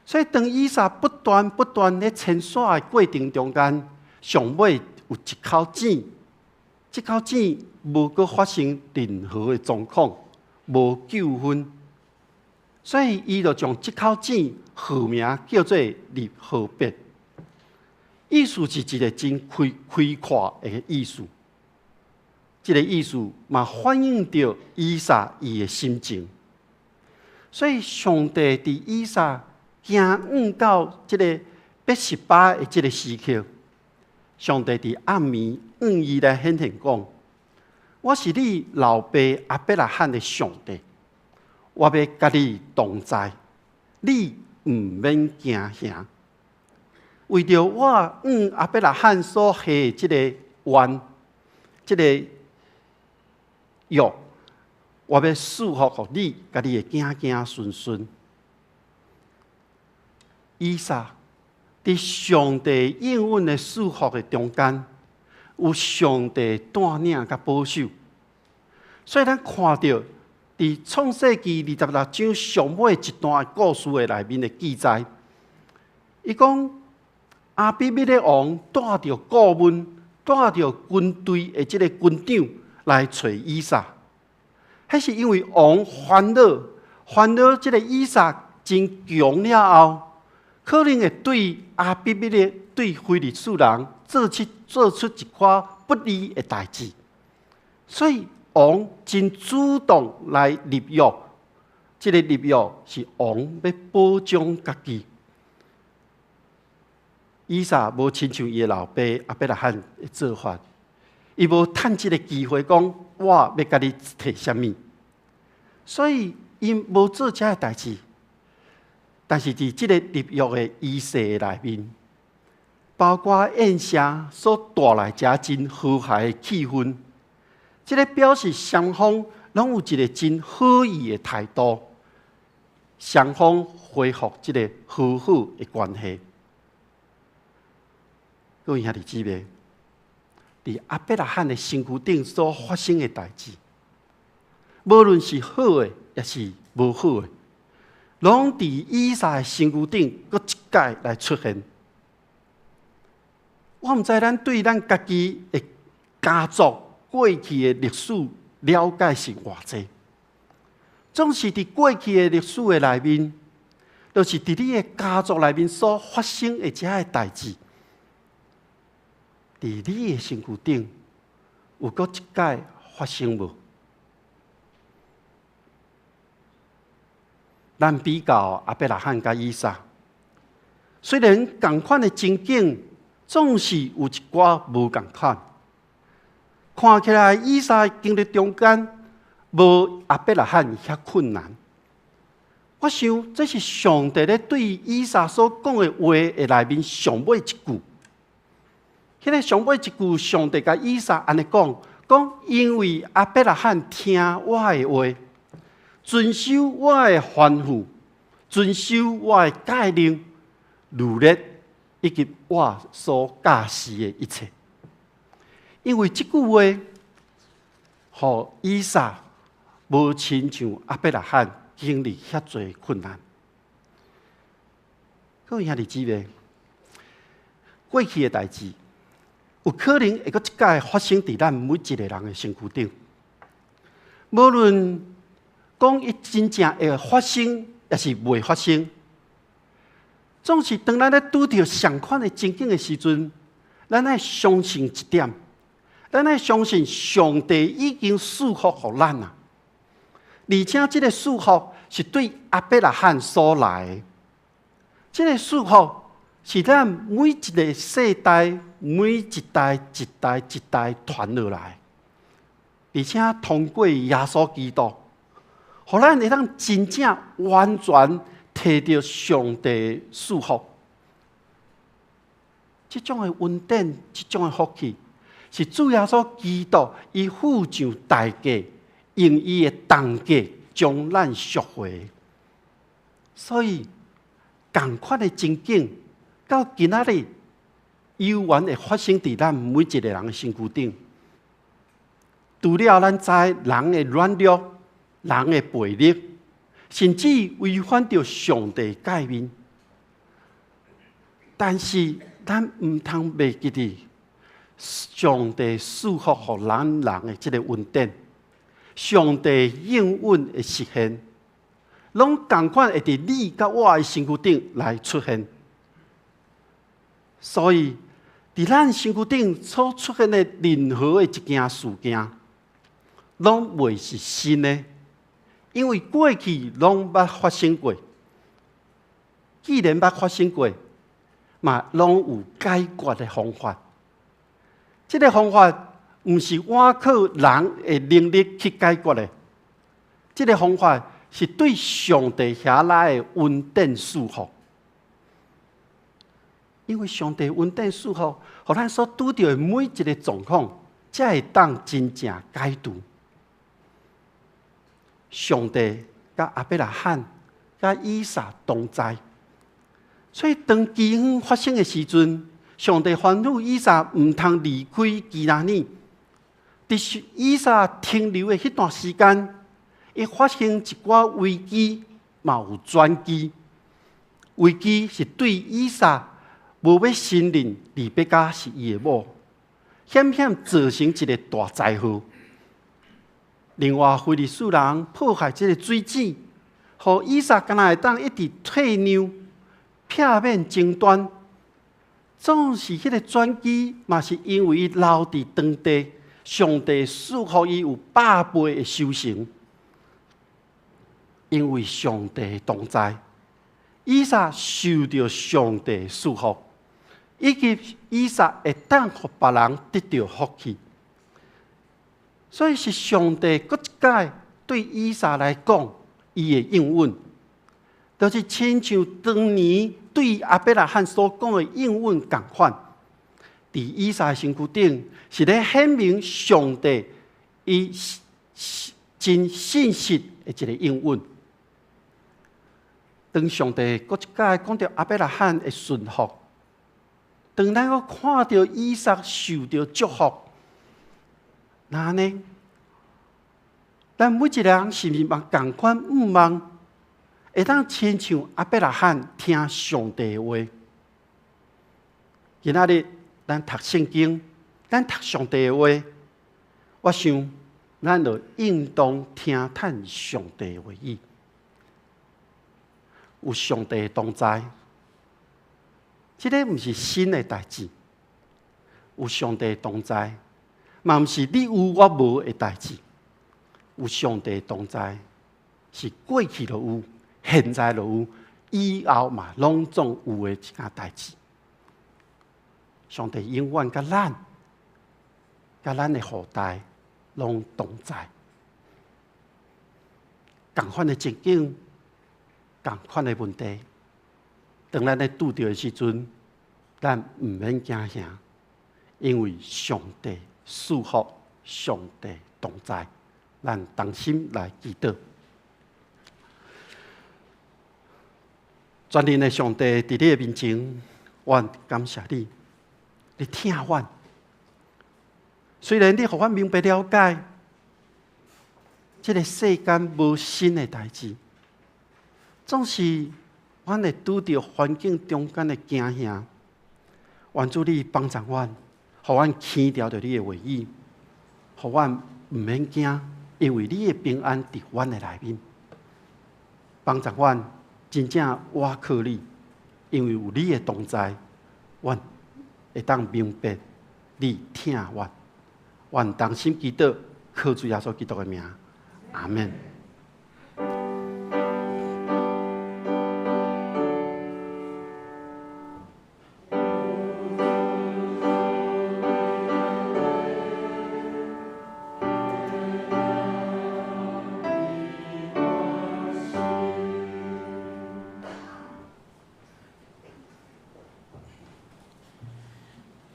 所以，当以撒不断咧牵线的过程中间，上尾有一口井，这口井无阁发生任何的状况，无纠纷，所以伊就将这口井号名叫做利河别。意思是一个真开阔的意思。这个意思嘛反映着以撒伊的心情。所以上帝伫以撒行到这个要失败的这个时刻，上帝伫暗暝伊来显现讲：我是你老爸亚伯拉罕的上帝，我要甲你同在，你毋免惊吓。为着我亚伯拉罕所下这个愿，这个约，我要祝福给你，甲你的子子孙孙。以撒伫上帝应允的祝福的中间，有上帝带领甲保守。所以咱看到伫创世纪26章上尾一段故事的内面的记载，伊讲阿比米勒王带着顾问，带着军队的这个军长来找以撒。迄是因为王烦恼这个以撒真强了后，可能会对阿比米勒、对非利士人做出一寡不利的代志，所以王真主动来立约。这个立约是王要保障家己。以撒无亲像伊的老爸亚伯拉罕的做法，伊无趁这个机会讲我要甲你摕什么，所以伊无做这个代志。但是伫这个立约的仪式内面，包括宴席所带来遮真和谐的气氛，这个表示双方拢有一个真好意的态度，双方恢复这个和好的关系。各位兄弟姊妹，伫亚伯拉罕的身躯顶所发生的代志，无论是好的，也是无好的，拢伫以撒的身躯顶搁一届来出现。我毋知咱对咱家己的家族过去的历史了解是偌济，总是伫过去的历史的内面，就是伫你的家族内面所发生的这些代志。伫你的身躯顶，有搁一届发生无？咱比较亚伯拉罕甲以撒，虽然同款的情景，总是有一寡无同款。看起来以撒经历中间，无亚伯拉罕遐困难。我想这是上帝咧对以撒所讲的话的内面上尾一句。迄个上尾一句，上帝甲以撒安尼讲，因为亚伯拉罕听我的话，遵守我的吩咐，遵守我的诫令、律例，以及我所教示的一切。因为这句话，互以撒无亲像亚伯拉罕经历遐多困难。各位兄弟姊妹，过去的代志，有可能会搁一届发生伫咱每一个人的身躯顶。无论讲伊真正会发生，也是未发生，总是当咱咧拄着相款的情景的时阵，咱爱相信一点，咱爱相信上帝已经赐福互咱啊！而且这个赐福是对亚伯拉罕所来的，这个赐福是咱每一个世代、每一代、一代一代传落来，而且通过耶稣基督，互咱会当真正完全摕到上帝赐福。这种的恩典，这种的福气，是主耶稣基督伊付上代价，用伊的重价将咱赎回。所以，同款的情景，到今仔日，有缘会发生伫咱每一个人的身躯顶。除了咱知人的软弱、人的悖逆，甚至违反着上帝诫命，但是咱毋通袂记得上帝赐福予咱人的这个恩典，上帝应允的实现，拢同款会伫你甲我的身躯顶来出现。所以，伫咱身躯顶所出现的任何的一件事件，拢袂是新的，因为过去拢捌发生过。既然捌发生过，嘛拢有解决的方法。这个方法毋是我靠人的能力去解决的，这个方法是对上帝遐来的恩典祝福。因为上帝恩典祝福，互咱所拄到的每一个状况，才会当真正解除。上帝甲亚伯拉罕、甲以撒同在，所以当饥荒发生的时阵，上帝吩咐以撒毋通离开基拿尼。伫以撒停留的迄段时间，伊发生一寡危机，嘛有转机。危机是对以撒无要信任利百加是伊的某，险险造成一个大灾祸。另外，非利士人破坏这个水井，互以撒敢若会当一直退让，避免争端。总是迄个转机，嘛是因为伊留伫当地，上帝赐予伊有百倍的收成。因为上帝同在，以撒受到上帝的祝福，以及以撒会当互别人得到福气。所以是上帝搁一届对以撒来讲，伊的应允，就是亲像当年对亚伯拉罕所讲的应允同款。伫以撒的身躯顶，是咧显明上帝伊真信实的一个应允。当上帝搁一届讲到亚伯拉罕的顺服，当咱搁看到以撒受到祝福，那呢？咱每一个人是毋是嘛同款毋望，会当亲像亚伯拉罕听上帝的话？今仔日咱读圣经，咱读上帝的话，我想咱就应当听探上帝的话语。有上帝同在，这个毋是新的代志。有上帝同在，嘛毋是你有我无的代志。有上帝同在，是过去就有，现在就有，以后嘛拢总有的一件代志。上帝永远甲咱的后代拢同在。同款的情景，同款的问题，当咱咧拄到的时阵，咱毋免惊吓，因为上帝赐福，上帝同在。咱同心来祈祷。全能的上帝，伫你的面前，我感谢你，你听我。虽然你互我明白了解，这个世间无新的代志，总是我会拄到环境中间的惊吓。愿主你帮助我，互我牵调着你的话语，互我毋免惊。因为你的平安伫阮的内面，帮助阮真正倚靠你，因为有你的同在，阮会当明白你听阮。愿同心祈祷，靠主耶稣基督的名，阿门。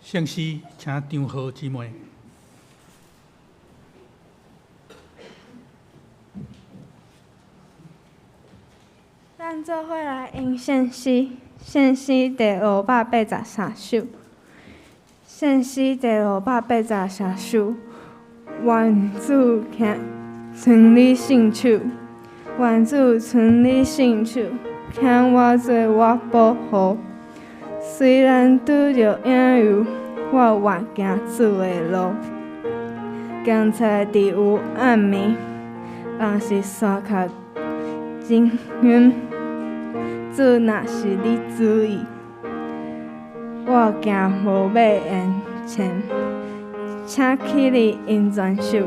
圣诗，请张浩姊妹。咱做伙来吟圣诗，圣诗第583首。圣诗第583首，愿主存你心手，愿主存你心手，请我做我保护。虽然拄着影游，我愿行主的路。刚才伫有暗暝，若是山脚真远，主若是你主意，我行无马沿前，请起立引全手。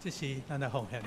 这是咱的奉献。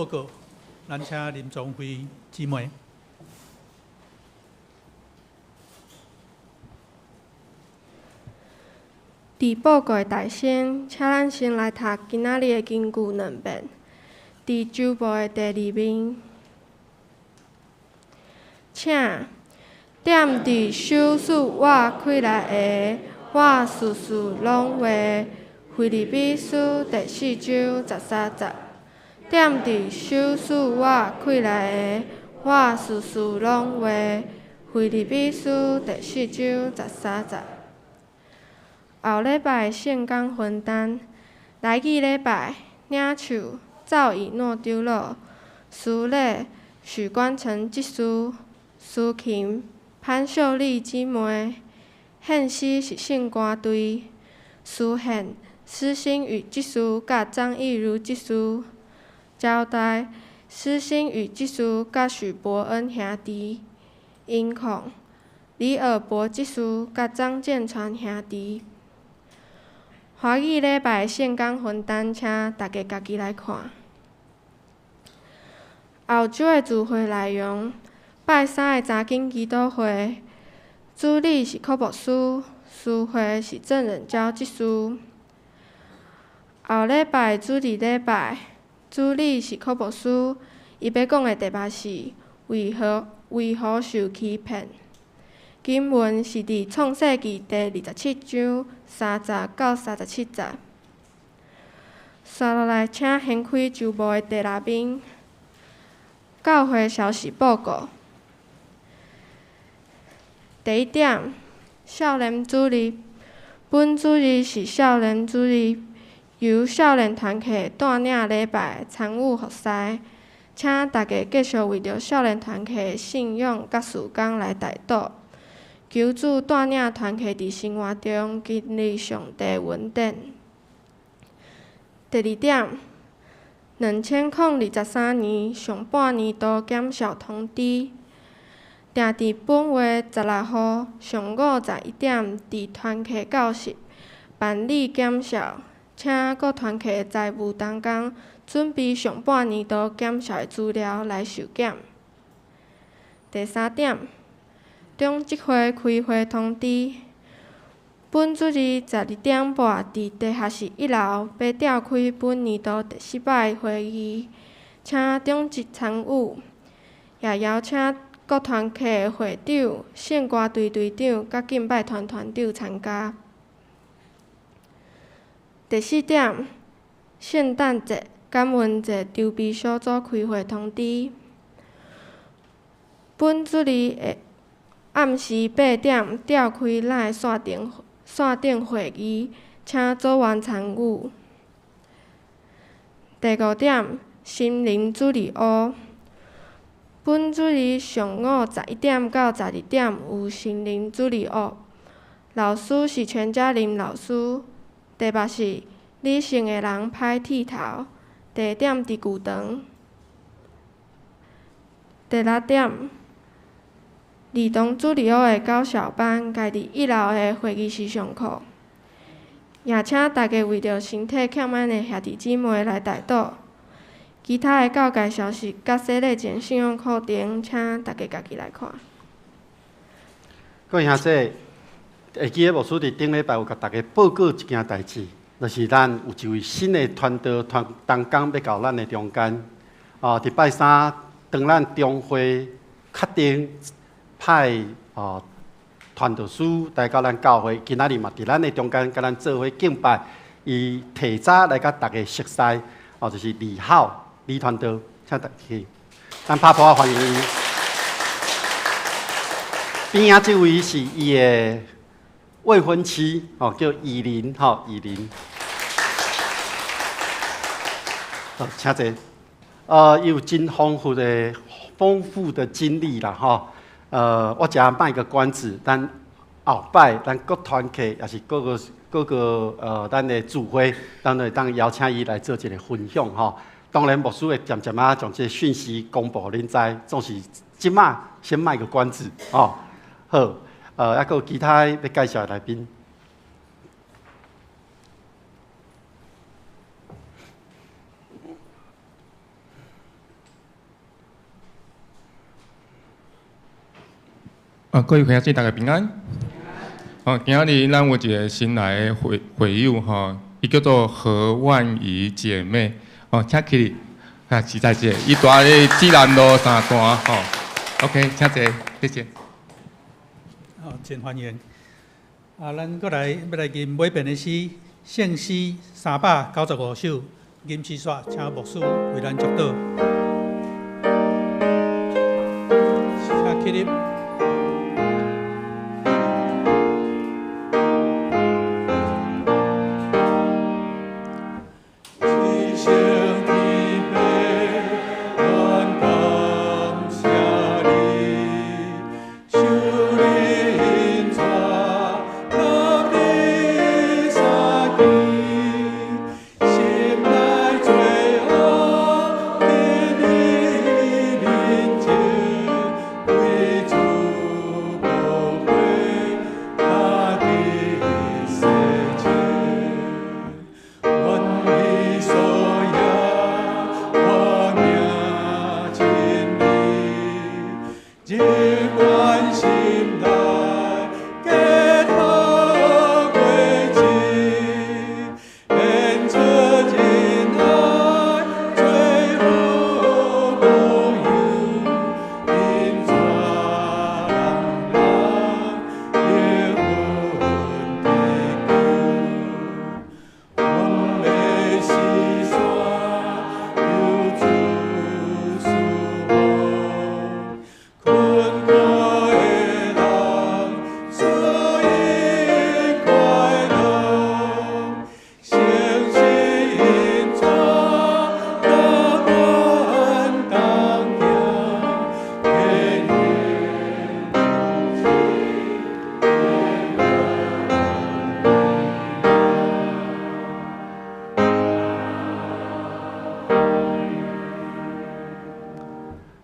报告，咱请林宗辉姊妹。伫报告的大先，请咱先来读今仔日的金句两遍。伫周报的第2面，请踮伫手术我开来的，我事事拢话。腓立比书第4章13节，踮伫手术我开来的，我事事拢话。腓立比书第4章13节。后礼拜的圣工分担，来记礼拜，领袖赵以诺丢落，苏磊、许冠成技师，苏琴、潘秀丽姊妹，献诗是圣歌队，苏宪、施心宇技师甲张义如技师，交代施心宇技师甲许伯恩兄弟，音控李尔博技师甲张建传兄弟。华语礼拜圣工分担，请大家家己来看。后周的聚会内容，拜三的查经基督会，主理是科牧师，司会是郑仁娇技师。后礼拜主日礼拜，主理是科牧师，伊要讲的题目是为何受欺骗。经文是伫创世纪第27章30到37节。接落来，请掀开周报的第6面，教会消息报告。第1点，少年主日，本主日是少年主日，由少年团体带领礼拜参与服侍，请大家继续为着少年团体的信仰甲事工来代祷。求主带领团体伫生活中经历上帝恩典。第2点，2023年上半年度检校通知，定伫本月16号上午11点伫团契教室办理检校，请各团契的财务同工准备上半年度检校的资料来受检。第3点。中职会开会通知，本主日12点半伫地下室1楼要召开本年度第10摆会议，请中职参与，也邀请各团契的会长、圣歌队队长甲敬拜团团长参加。第4点，圣诞节、感恩节筹备小组开会通知，本主日的暗时8点召开咱的线顶会议，请组员参与。第5点，心灵主日学，本主日上午11点到12点有心灵主日学，老师是全家林老师，题目是理性的人歹剃头，地点伫旧堂。第6点。儿童主日学的教小班，家伫1楼的会议室上课，也请大家为着身体欠安的兄弟姊妹来代祷。其他的教界消息甲洗礼前信仰课程，请大家家己来看。各位兄弟，会记得牧师伫顶礼拜有甲大家报告一件代志，就是咱有一位新的传道同工要到咱的中间。伫拜三，当咱中会确定。派传道师来到咱教会，今仔日嘛伫咱的中间，甲咱做伙敬拜。伊提早来甲大家熟悉，就是李浩李传道，请大家去，咱拍拍欢迎伊。边仔这位是伊的未婚妻，叫依林，依林。请坐。伊有真丰富的经历啦，我只卖个关子，咱后摆咱各团契也是各个咱的聚会，咱会当邀请伊来做一个分享吼。当然，牧师会渐渐将这讯息公布恁知，总是即马先卖个关子哦。好，还有其他要介绍的来宾。各位兄弟大家平安。今日咱有一个新来的会友吼，伊叫做何万怡姐妹，请起来，实在是，伊住咧济南路3段吼。OK， 请坐，谢谢。真欢迎。咱过来要来吟尾边的诗，圣诗395首，吟诗煞，请牧师为咱祝祷。请起立。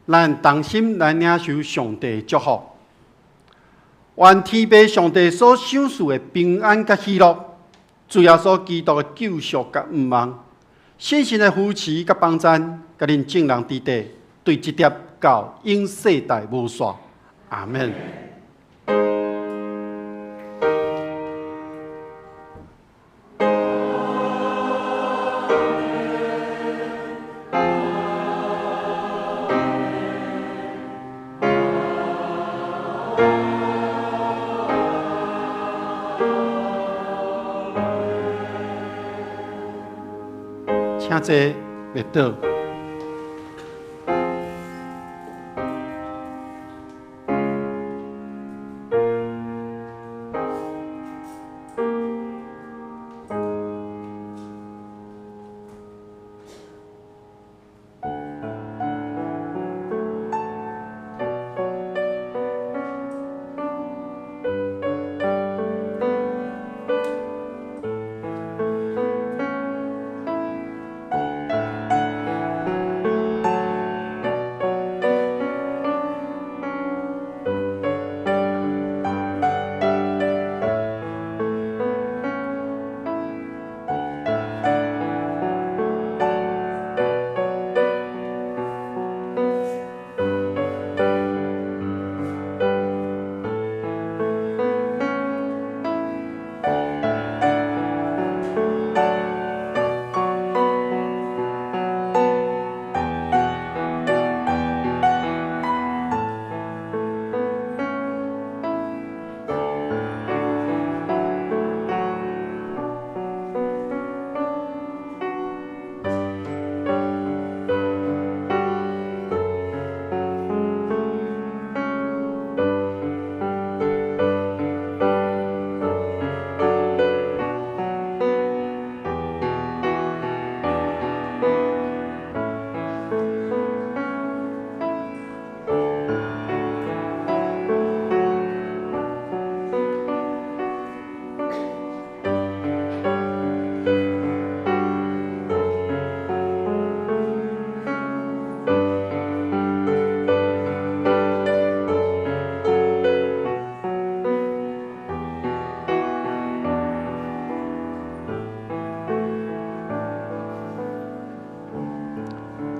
咱同心来领受上帝祝福，愿天父上帝所赏赐的平安甲喜乐，主耶稣基督的救赎甲恩望，信心的扶持甲帮赞，甲恁众人之地，对一碟到永世代无煞。阿门。请坐，列倒。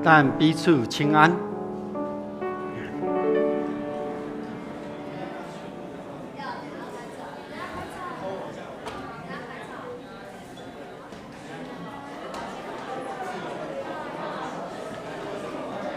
但彼此请安。